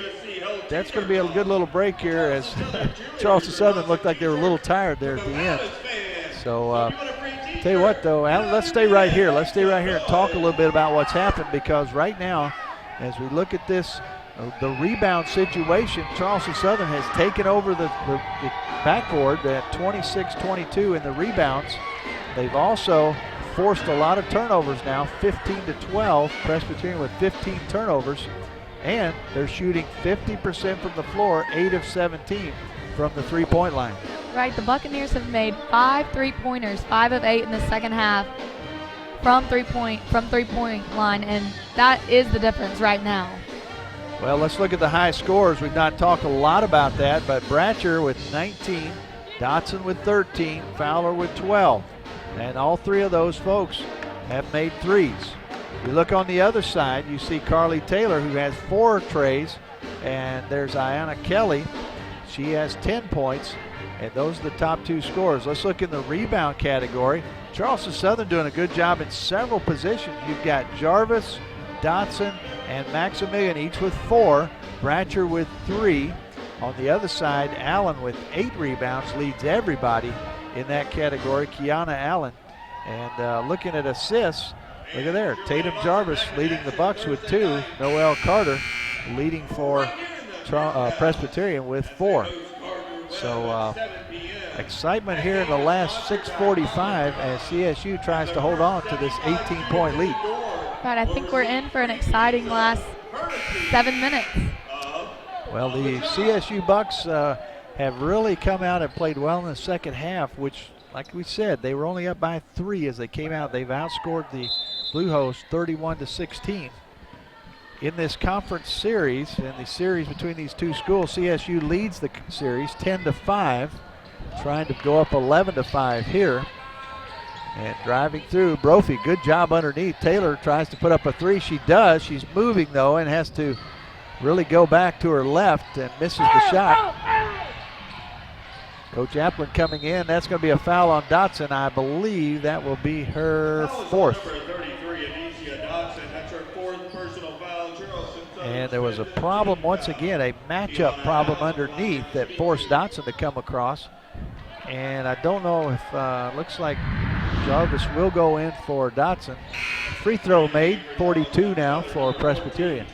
A: that's going to be a good little break here, as Charleston Southern looked like they were a little tired there at the end. So tell you what, though, Alan, let's stay right here. Let's stay right here and talk a little bit about what's happened, because right now, as we look at this, the rebound situation, Charleston Southern has taken over the backboard at 26-22 in the rebounds. They've also forced a lot of turnovers now, 15-12, Presbyterian with 15 turnovers, and they're shooting 50% from the floor, 8 of 17 from the three-point line.
B: Right, the Buccaneers have made 5 3-pointers, 5 of 8 in the second half from three-point line, and that is the difference right now.
A: Well, let's look at the high scores. We've not talked a lot about that, but Bratcher with 19, Dotson with 13, Fowler with 12. And all three of those folks have made threes. You look on the other side, you see Carly Taylor, who has 4 trays, and there's Ayanna Kelly. She has 10 points, and those are the top 2 scorers. Let's look in the rebound category. Charleston Southern doing a good job in several positions. You've got Jarvis, Dotson, and Maximilian each with 4. Bratcher with 3. On the other side, Allen with 8 rebounds leads everybody in that category, Kiana Allen. And looking at assists, look at there, Tatum Jarvis leading the Bucks with 2. Noelle Carter leading for Presbyterian with 4. So excitement here in the last 6:45 as CSU tries to hold on to this 18-point lead.
B: Right, I think we're in for an exciting last 7 minutes.
A: Well, the CSU Bucks have really come out and played well in the second half, which, like we said, they were only up by 3 as they came out. They've outscored the Blue Hose 31-16. in this conference series, in the series between these two schools, CSU leads the series 10-5, trying to go up 11-5 here. And driving through, Brophy, good job underneath. Taylor tries to put up a three. She does. She's moving, though, and has to really go back to her left and misses the shot. Coach Applin coming in. That's going to be a foul on Dotson. I believe that will be her fourth. And there was a problem once again, a matchup problem underneath that forced Dotson to come across. And I don't know if, looks like Jarvis will go in for Dotson. Free throw made, 42 now for Presbyterian.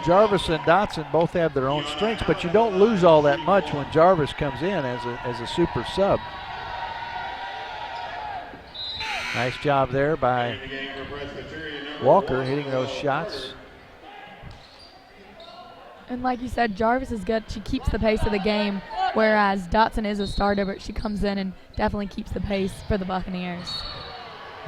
A: Jarvis and Dotson both have their own strengths, but you don't lose all that much when Jarvis comes in as a super sub. Nice job there by Walker hitting those shots.
B: And like you said, Jarvis is good. She keeps the pace of the game, whereas Dotson is a starter, but she comes in and definitely keeps the pace for the Buccaneers.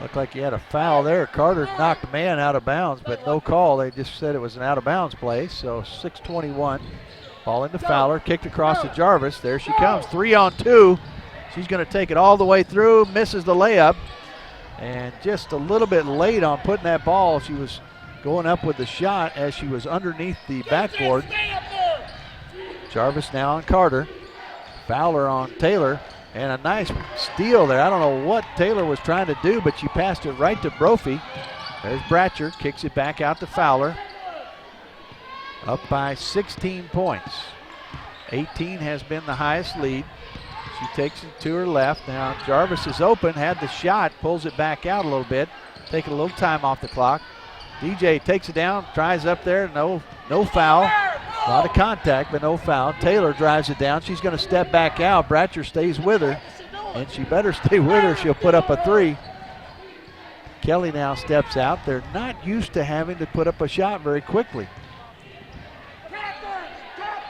A: Looked like you had a foul there. Carter knocked man out of bounds, but no call. They just said it was an out-of-bounds play, so 6:21. Ball into Fowler, kicked across to Jarvis. There she comes, 3-on-2. She's going to take it all the way through, misses the layup, and just a little bit late on putting that ball. She was going up with the shot as she was underneath the backboard. Jarvis now on Carter. Fowler on Taylor. And a nice steal there. I don't know what Taylor was trying to do, but she passed it right to Brophy. There's Bratcher, kicks it back out to Fowler. Up by 16 points. 18 has been the highest lead. She takes it to her left. Now Jarvis is open, had the shot, pulls it back out a little bit. Taking a little time off the clock. DJ takes it down, tries up there, no foul. A lot of contact, but no foul. Taylor drives it down. She's going to step back out. Bratcher stays with her, and she better stay with her. She'll put up a three. Kelly now steps out. They're not used to having to put up a shot very quickly.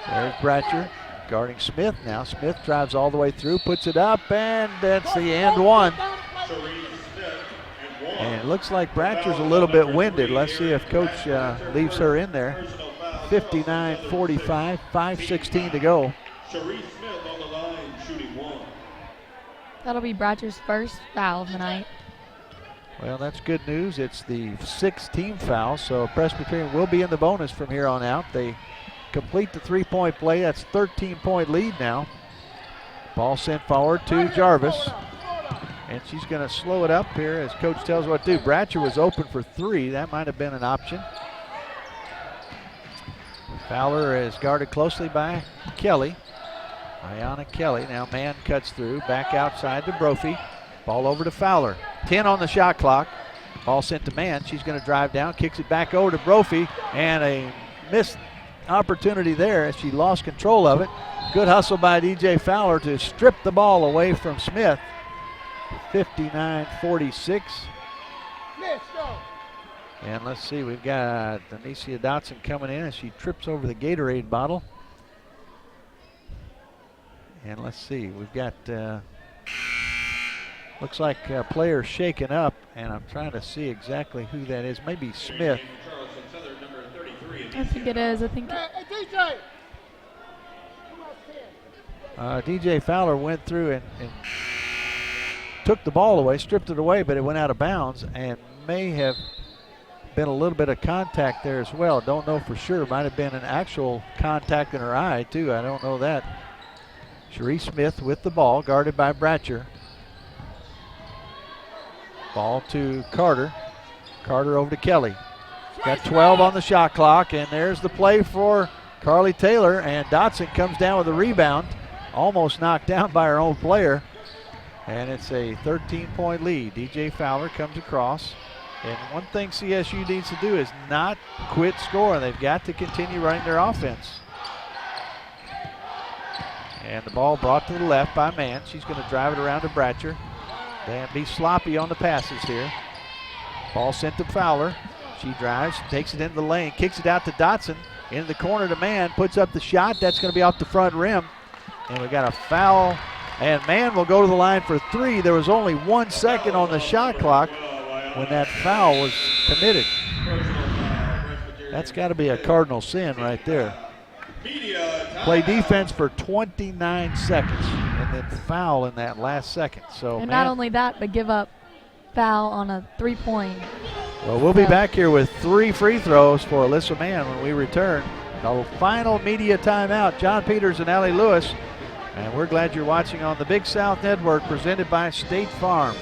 A: There's Bratcher guarding Smith now. Smith drives all the way through, puts it up, and that's the and one. And it looks like Bratcher's a little bit winded. Let's see if Coach leaves her in there. 59-45, 5:16 to go.
B: That'll be Bratcher's first foul of the night.
A: Well, that's good news. It's the 6th team foul, so Presbyterian will be in the bonus from here on out. They complete the three-point play. That's 13-point lead now. Ball sent forward to Jarvis. And she's going to slow it up here as Coach tells her what to do. Bratcher was open for three. That might have been an option. Fowler is guarded closely by Kelly. Ayanna Kelly. Now man cuts through. Back outside to Brophy. Ball over to Fowler. 10 on the shot clock. Ball sent to man. She's going to drive down. Kicks it back over to Brophy. And a missed opportunity there as she lost control of it. Good hustle by DJ Fowler to strip the ball away from Smith. 59-46. And let's see, we've got Anicia Dotson coming in as she trips over the Gatorade bottle. And let's see, we've got, looks like a player shaken up, and I'm trying to see exactly who that is. Maybe Smith.
B: I think it is.
A: DJ Fowler went through and took the ball away, stripped it away, but it went out of bounds and may have been a little bit of contact there as well. Don't know for sure. Might have been an actual contact in her eye too. I don't know that. Cherie Smith with the ball, guarded by Bratcher. Ball to Carter. Carter over to Kelly. Got 12 on the shot clock, and there's the play for Carly Taylor, and Dotson comes down with a rebound. Almost knocked down by her own player. And it's a 13-point lead. DJ Fowler comes across. And one thing CSU needs to do is not quit scoring. They've got to continue running their offense. And the ball brought to the left by Mann. She's going to drive it around to Bratcher. And be sloppy on the passes here. Ball sent to Fowler. She drives, takes it into the lane, kicks it out to Dotson. Into the corner to Mann, puts up the shot. That's going to be off the front rim. And we got a foul. And Mann will go to the line for three. There was only 1 second on the shot clock. when that foul was committed. That's got to be a cardinal sin right there. Play defense for 29 seconds and then foul in that last second. So,
B: and not only that, but give up foul on a 3-point.
A: Well, we'll be back here with 3 free throws for Alyssa Mann when we return. The final media timeout, John Peters and Allie Lewis. And we're glad you're watching on the Big South Network, presented by State Farm.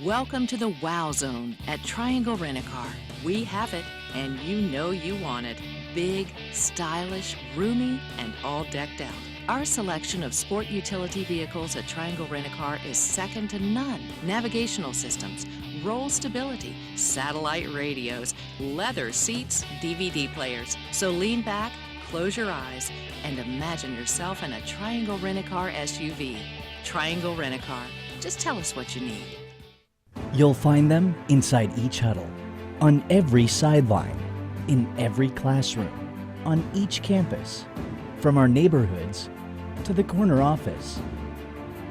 K: Welcome to the Wow Zone at Triangle Rent-A-Car. We have it, and you know you want it. Big, stylish, roomy, and all decked out. Our selection of sport utility vehicles at Triangle Rent-A-Car is second to none. Navigational systems, roll stability, satellite radios, leather seats, DVD players. So lean back, close your eyes, and imagine yourself in a Triangle Rent-A-Car SUV. Triangle Rent-A-Car. Just tell us what you need.
L: You'll find them inside each huddle, on every sideline, in every classroom, on each campus, from our neighborhoods to the corner office.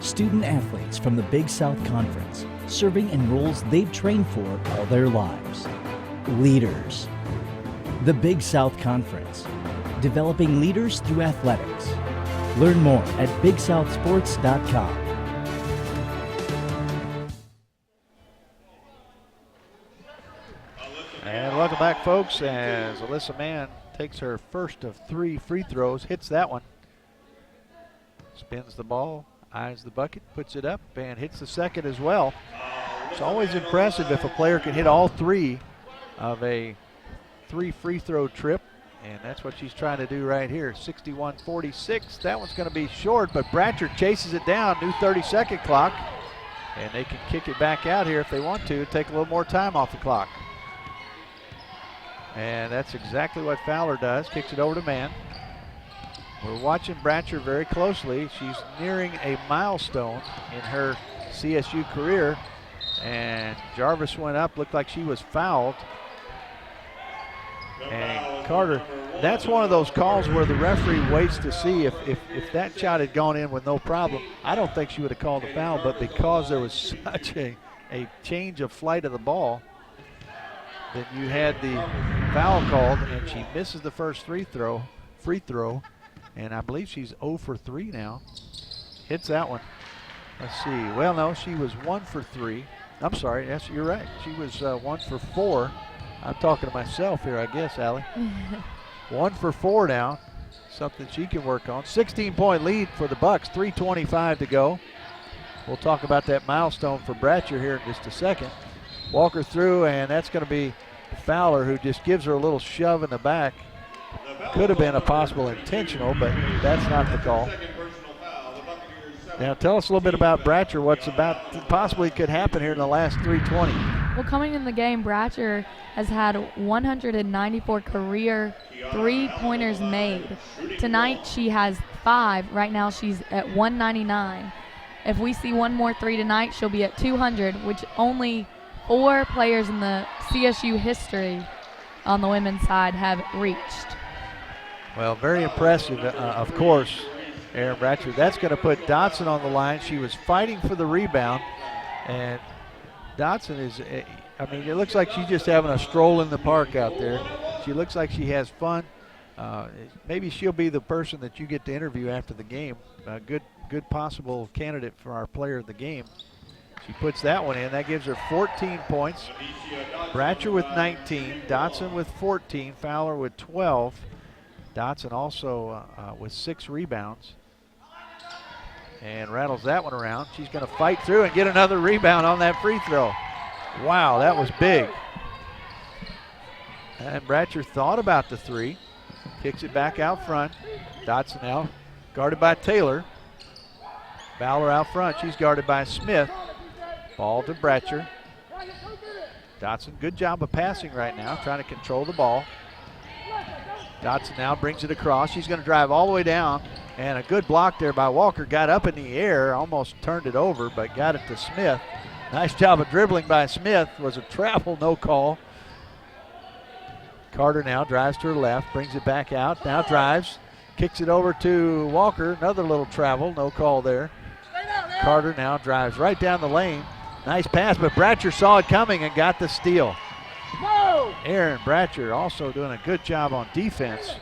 L: Student athletes from the Big South Conference, serving in roles they've trained for all their lives. Leaders. The Big South Conference, developing leaders through athletics. Learn more at BigSouthSports.com.
A: And welcome back, folks, as Alyssa Mann takes her first of 3 free throws, hits that one, spins the ball, eyes the bucket, puts it up, and hits the second as well. It's always impressive if a player can hit all 3 of a 3 free throw trip, and that's what she's trying to do right here. 61-46. That one's going to be short, but Bratcher chases it down. New 30-second clock, and they can kick it back out here if they want to, take a little more time off the clock. And that's exactly what Fowler does, kicks it over to Mann. We're watching Bratcher very closely. She's nearing a milestone in her CSU career, and Jarvis went up, looked like she was fouled. And Carter, that's one of those calls where the referee waits to see if that shot had gone in with no problem. I don't think she would have called a foul, but because there was such a change of flight of the ball, then you had the foul called, and she misses the first free throw, and I believe she's 0 for 3 now. Hits that one. Let's see. Well, no, she was 1 for 3. I'm sorry. Yes, you're right. She was 1 for 4. I'm talking to myself here, I guess, Allie. 1 for 4 now. Something she can work on. 16-point lead for the Bucks. 3:25 to go. We'll talk about that milestone for Bratcher here in just a second. Walker through, and that's going to be Fowler, who just gives her a little shove in the back. Could have been a possible intentional, but that's not the call. Now tell us a little bit about Bratcher, what's about possibly could happen here in the last 3:20.
B: Well, coming in the game, Bratcher has had 194 career three-pointers made. Tonight she has 5. Right now she's at 199. If we see one more 3 tonight, she'll be at 200, which only 4 players in the CSU history on the women's side have reached.
A: Well, very impressive, of course, Erin Bratcher. That's going to put Dotson on the line. She was fighting for the rebound, and Dotson is, I mean, it looks like she's just having a stroll in the park out there. She looks like she has fun. Maybe she'll be the person that you get to interview after the game. A good possible candidate for our player of the game. She puts that one in. That gives her 14 points. Bratcher with 19, Dotson with 14, Fowler with 12. Dotson also with 6 rebounds. And rattles that one around. She's going to fight through and get another rebound on that free throw. Wow, that was big. And Bratcher thought about the 3. Kicks it back out front. Dotson now guarded by Taylor. Fowler out front. She's guarded by Smith. Ball to Bratcher. Dotson, good job of passing right now, trying to control the ball. Dotson now brings it across. She's going to drive all the way down, and a good block there by Walker. Got up in the air, almost turned it over, but got it to Smith. Nice job of dribbling by Smith. Was a travel, no call. Carter now drives to her left, brings it back out, now drives, kicks it over to Walker. Another little travel, no call there. Carter now drives right down the lane. Nice pass, but Bratcher saw it coming and got the steal. Erin Bratcher also doing a good job on defense.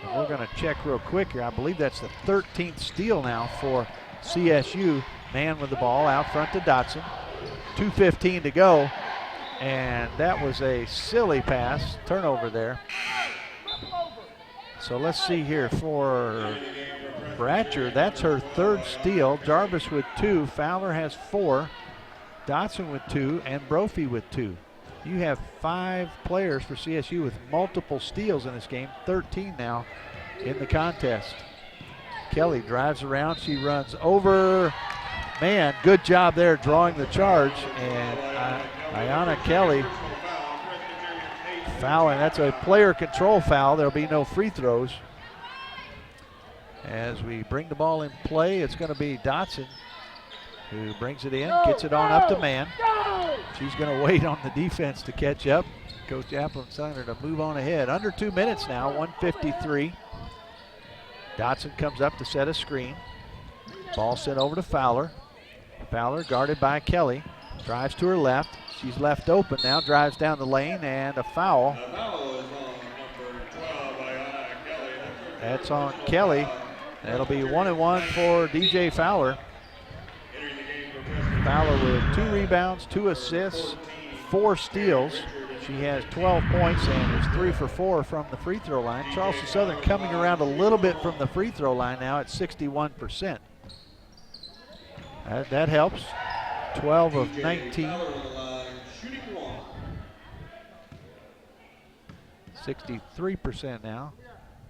A: And we're going to check real quick here. I believe that's the 13th steal now for CSU. Man with the ball out front to Dotson. 2:15 to go. And that was a silly pass. Turnover there. So let's see here for Bratcher. That's her third steal. Jarvis with 2. Fowler has 4. Dotson with 2. And Brophy with 2. You have 5 players for CSU with multiple steals in this game. 13 now in the contest. Kelly drives around. She runs over. Man, good job there drawing the charge. And Ayanna Kelly fouling. That's a player control foul. There'll be no free throws. As we bring the ball in play, it's going to be Dotson who brings it in, gets it on up to man. She's going to wait on the defense to catch up. Coach Applin's telling her to move on ahead. Under 2 minutes now, 1:53. Dotson comes up to set a screen. Ball sent over to Fowler. Fowler guarded by Kelly. Drives to her left. She's left open now, drives down the lane, and a foul. That's on Kelly. That'll be 1-1 for DJ Fowler. Fowler with 2 rebounds, 2 assists, 4 steals. She has 12 points and is 3 for 4 from the free throw line. Charleston Southern coming around a little bit from the free throw line now at 61%. That helps. 12 of 19. 63% now.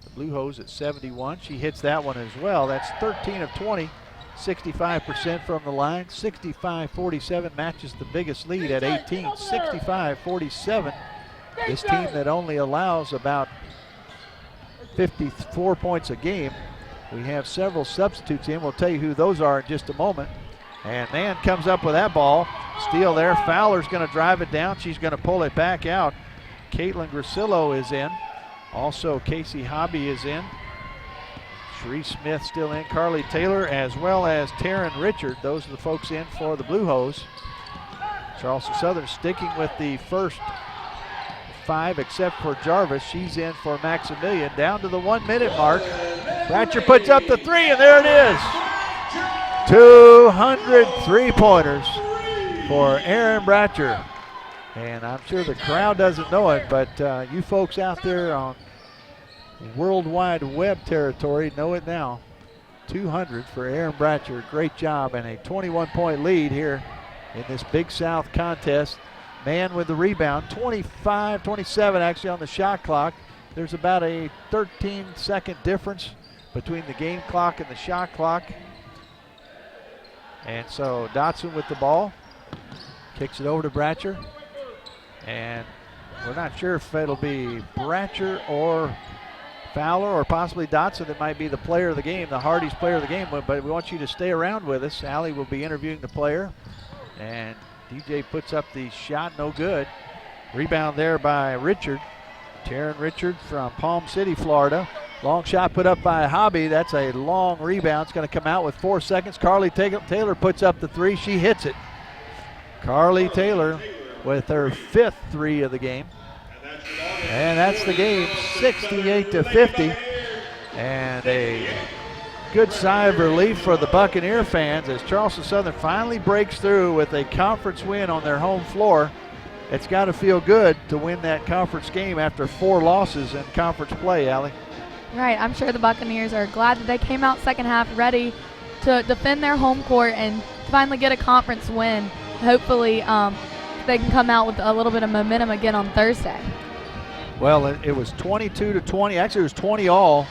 A: The Blue Hose at 71. She hits that one as well. That's 13 of 20. 65% from the line. 65-47 matches the biggest lead at 18. 65-47. This team that only allows about 54 points a game. We have several substitutes in. We'll tell you who those are in just a moment. And man comes up with that ball. Steal there. Fowler's going to drive it down. She's going to pull it back out. Caitlin Grasillo is in. Also Casey Hobby is in. Sheree Smith still in, Carly Taylor, as well as Taryn Richard. Those are the folks in for the Blue Hose. Charleston Southern sticking with the first 5 except for Jarvis. She's in for Maximilian. Down to the 1-minute mark. Bratcher puts up the 3, and there it is. 200 3-pointers for Erin Bratcher. And I'm sure the crowd doesn't know it, but you folks out there on World Wide Web territory know it now. 200 for Erin Bratcher. Great job, and a 21-point lead here in this Big South contest. Man with the rebound, 25-27 actually on the shot clock. There's about a 13-second difference between the game clock and the shot clock. And so Dotson with the ball. Kicks it over to Bratcher. And we're not sure if it'll be Bratcher or Fowler or possibly Dotson that might be the player of the game, the Hardy's player of the game, but we want you to stay around with us. Allie will be interviewing the player, and DJ puts up the shot, no good. Rebound there by Richard. Taryn Richard from Palm City, Florida. Long shot put up by Hobby. That's a long rebound. It's going to come out with 4 seconds. Carly Taylor puts up the 3. She hits it. Carly Taylor with her 5th 3 of the game. And that's the game, 68-50. And a good sigh of relief for the Buccaneer fans as Charleston Southern finally breaks through with a conference win on their home floor. It's got to feel good to win that conference game after 4 losses in conference play, Allie.
B: Right, I'm sure the Buccaneers are glad that they came out second half ready to defend their home court and finally get a conference win. Hopefully they can come out with a little bit of momentum again on Thursday.
A: Well, it was 22-20. Actually, it was 20 all.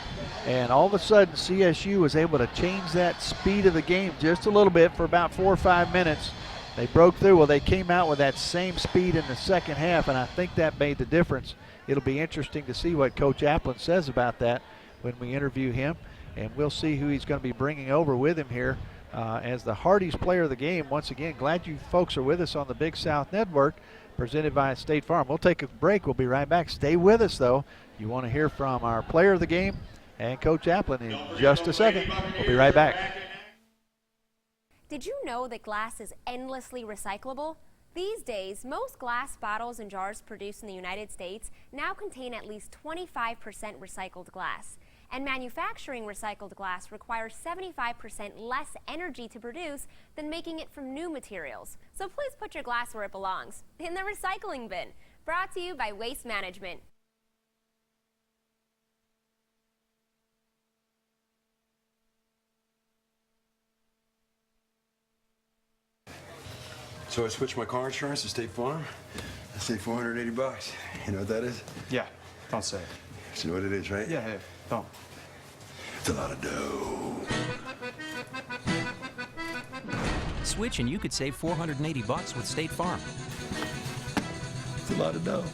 A: And all of a sudden, CSU was able to change that speed of the game just a little bit for about 4 or 5 minutes. They broke through. Well, they came out with that same speed in the second half, and I think that made the difference. It'll be interesting to see what Coach Applin says about that when we interview him, and we'll see who he's going to be bringing over with him here as the Hardy's player of the game. Once again, glad you folks are with us on the Big South Network, presented by State Farm. We'll take a break. We'll be right back. Stay with us, though. You want to hear from our player of the game and Coach Applin in just a second. We'll be right back.
M: Did you know that glass is endlessly recyclable? These days, most glass bottles and jars produced in the United States now contain at least 25% recycled glass. And manufacturing recycled glass requires 75% less energy to produce than making it from new materials. So please put your glass where it belongs, in the recycling bin. Brought to you by Waste Management.
N: So I switched my car insurance to State Farm. I saved $480. You know what that is?
O: Yeah, don't say it.
N: You know what it is, right?
O: Yeah, don't.
N: It's a lot of dough.
P: Switch and you could save $480 with State Farm.
N: It's a lot of dough.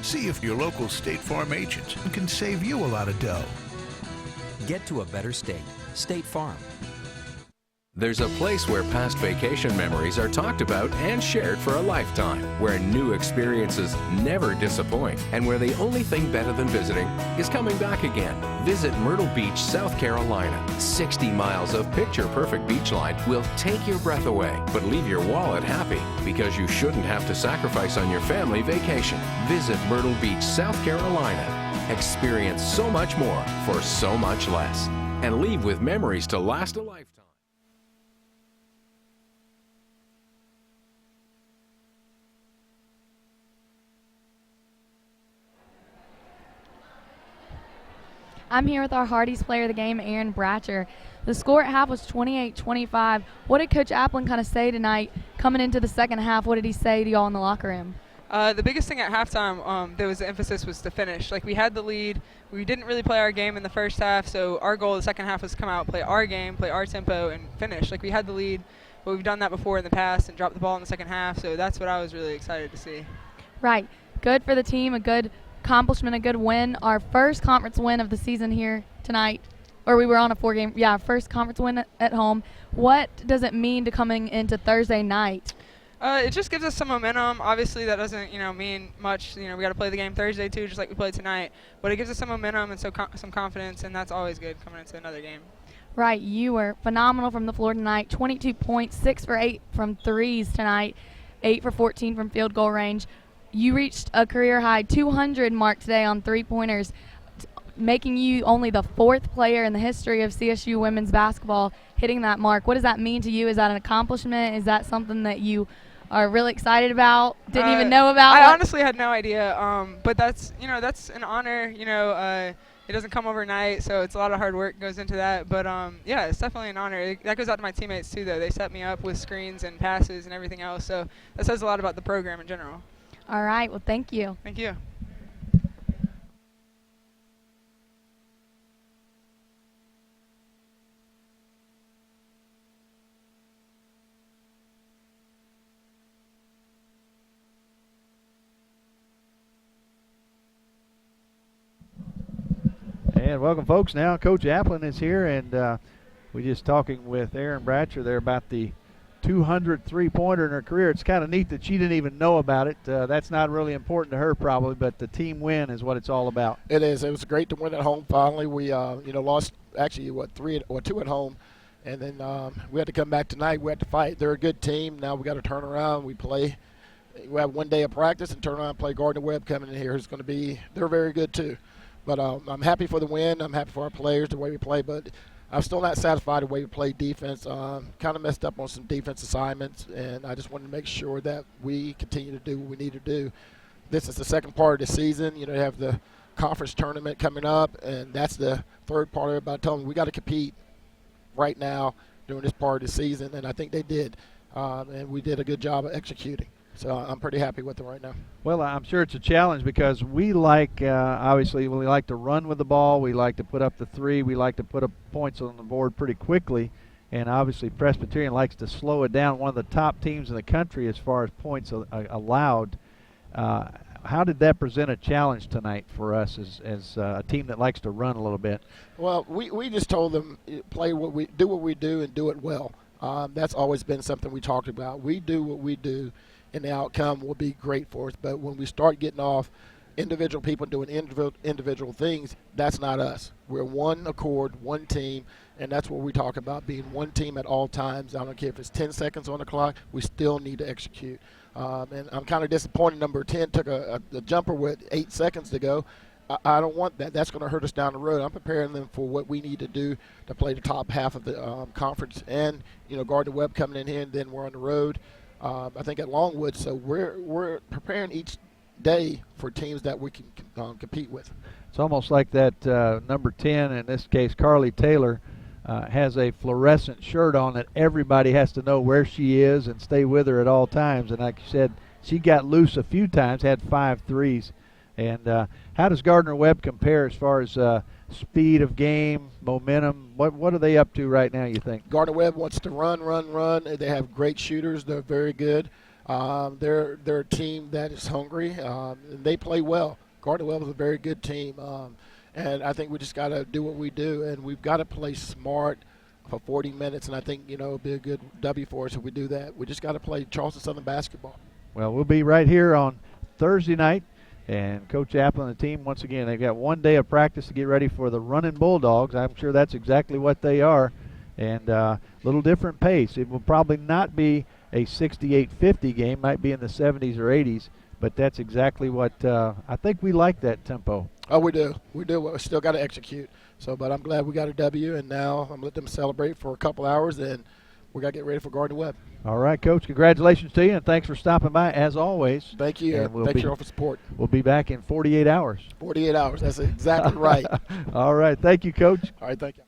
H: See if your local State Farm agent can save you a lot of dough.
P: Get to a better state. State Farm.
J: There's a place where past vacation memories are talked about and shared for a lifetime, where new experiences never disappoint, and where the only thing better than visiting is coming back again. Visit Myrtle Beach, South Carolina. 60 miles of picture-perfect beachline will take your breath away, but leave your wallet happy, because you shouldn't have to sacrifice on your family vacation. Visit Myrtle Beach, South Carolina. Experience so much more for so much less, and leave with memories to last a lifetime.
B: I'm here with our Hardy's player of the game, Erin Bratcher. The score at half was 28-25. What did Coach Applin kind of say tonight coming into the second half? What did he say to y'all in the locker room?
V: The biggest thing at halftime, there was the emphasis was to finish. Like, we had the lead. We didn't really play our game in the first half, so our goal the second half was to come out, play our game, play our tempo, and finish. Like, we had the lead, but we've done that before in the past and dropped the ball in the second half, so that's what I was really excited to see.
B: Right. Good for the team, a good accomplishment, a good win. Our first conference win of the season here tonight, or we were on a first conference win at home. What does it mean to coming into Thursday night?
V: It just gives us some momentum. Obviously, that doesn't, mean much. We got to play the game Thursday too, just like we played tonight. But it gives us some momentum and some confidence, and that's always good coming into another game.
B: Right. You were phenomenal from the floor tonight. 22 points, 6 for 8 from threes tonight, 8 for 14 from field goal range. You reached a career-high 200 mark today on three-pointers, making you only the 4th player in the history of CSU women's basketball hitting that mark. What does that mean to you? Is that an accomplishment? Is that something that you are really excited about? Didn't even know about?
V: I honestly had no idea, but that's an honor. It doesn't come overnight, so it's a lot of hard work goes into that. But yeah, it's definitely an honor. That goes out to my teammates too, though. They set me up with screens and passes and everything else, so that says a lot about the program in general.
B: All right. Well, thank you.
V: Thank you.
A: And welcome, folks. Now Coach Applin is here, and we're just talking with Erin Bratcher there about the 200 three-pointer in her career. It's kind of neat that she didn't even know about it. That's not really important to her probably, but the team win is what it's all about.
W: It is. It was great to win at home finally. We lost actually 2 at home, and then we had to come back tonight. We had to fight. They're a good team. Now we got to turn around. We have 1 day of practice and turn around and play Gardner Webb coming in here. It's going to be – they're very good too. But I'm happy for the win. I'm happy for our players, the way we play, but I'm still not satisfied with the way we play defense. Kind of messed up on some defense assignments, and I just wanted to make sure that we continue to do what we need to do. This is the second part of the season. You have the conference tournament coming up, and that's the third part of it. But I told them we got to compete right now during this part of the season, and I think they did. And we did a good job of executing. So I'm pretty happy with them right now.
A: Well, I'm sure it's a challenge because we like, obviously, we like to run with the ball. We like to put up the three. We like to put up points on the board pretty quickly. And obviously Presbyterian likes to slow it down, one of the top teams in the country as far as points allowed. How did that present a challenge tonight for us as a team that likes to run a little bit?
W: Well, we just told them do what we do and do it well. That's always been something we talked about. We do what we do, and the outcome will be great for us. But when we start getting off individual people doing individual things, that's not us. We're one accord, one team, and that's what we talk about, being one team at all times. I don't care if it's 10 seconds on the clock, we still need to execute. And I'm kind of disappointed number 10 took a jumper with 8 seconds to go. I don't want that. That's going to hurt us down the road. I'm preparing them for what we need to do to play the top half of the conference. And, Gardner-Webb coming in here, and then we're on the road, I think, at Longwood. So we're preparing each day for teams that we can compete with.
A: It's almost like that number 10, in this case Carly Taylor, has a fluorescent shirt on that everybody has to know where she is and stay with her at all times. And like you said, she got loose a few times, had 5 threes. And how does Gardner-Webb compare as far as speed of game, momentum? What are they up to right now, you think?
W: Gardner-Webb wants to run. They have great shooters. They're very good. They're a team that is hungry, and they play well. Gardner-Webb is a very good team, and I think we just got to do what we do, and we've got to play smart for 40 minutes, and I think, it'll be a good W for us if we do that. We just got to play Charleston Southern basketball.
A: Well, we'll be right here on Thursday night, and Coach Apple and the team, once again, they've got 1 day of practice to get ready for the Running Bulldogs. I'm sure that's exactly what they are, and a little different pace. It will probably not be a 68-50 game, might be in the 70s or 80s, but that's exactly what I think we like that tempo.
W: Oh, we do. We still got to execute. But I'm glad we got a W, and now I'm going to let them celebrate for a couple hours, and we got to get ready for Gardner-Webb.
A: All right, Coach, congratulations to you, and thanks for stopping by, as always.
W: Thank you. Thanks for your support.
A: We'll be back in 48 hours.
W: 48 hours. That's exactly right.
A: All right. Thank you, Coach.
W: All right, thank you.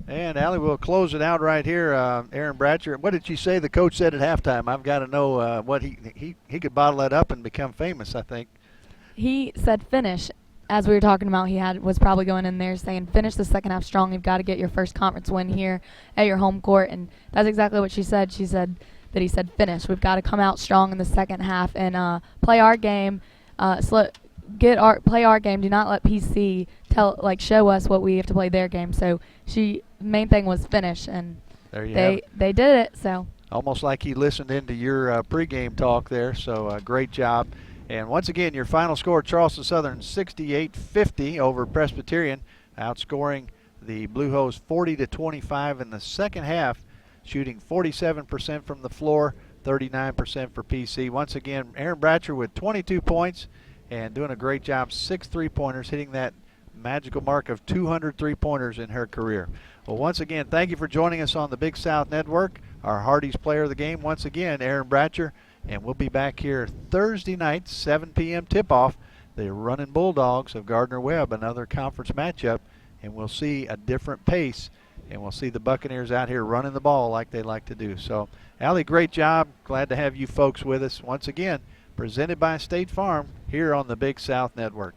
A: And Allie, we'll close it out right here. Erin Bratcher, what did she say the coach said at halftime? I've got to know what he could bottle that up and become famous, I think.
B: He said finish. As we were talking about, was probably going in there saying finish the second half strong. You've got to get your first conference win here at your home court. And that's exactly what she said. She said that he said finish. We've got to come out strong in the second half and play our game. Play our game. Do not let PC show us what we have to play their game. So main thing was finish, and they did it. So
A: almost like he listened into your pregame talk there. So great job. And once again, your final score: Charleston Southern 68-50 over Presbyterian, outscoring the Blue Hose 40-25 in the second half, shooting 47% from the floor, 39% for PC. Once again, Erin Bratcher with 22 points. And doing a great job, 6 3-pointers, hitting that magical mark of 200 3-pointers in her career. Well, once again, thank you for joining us on the Big South Network. Our Hardy's player of the game, once again, Erin Bratcher. And we'll be back here Thursday night, 7 p.m. tip-off, the Running Bulldogs of Gardner-Webb, another conference matchup. And we'll see a different pace, and we'll see the Buccaneers out here running the ball like they like to do. So, Allie, great job. Glad to have you folks with us once again. Presented by State Farm here on the Big South Network.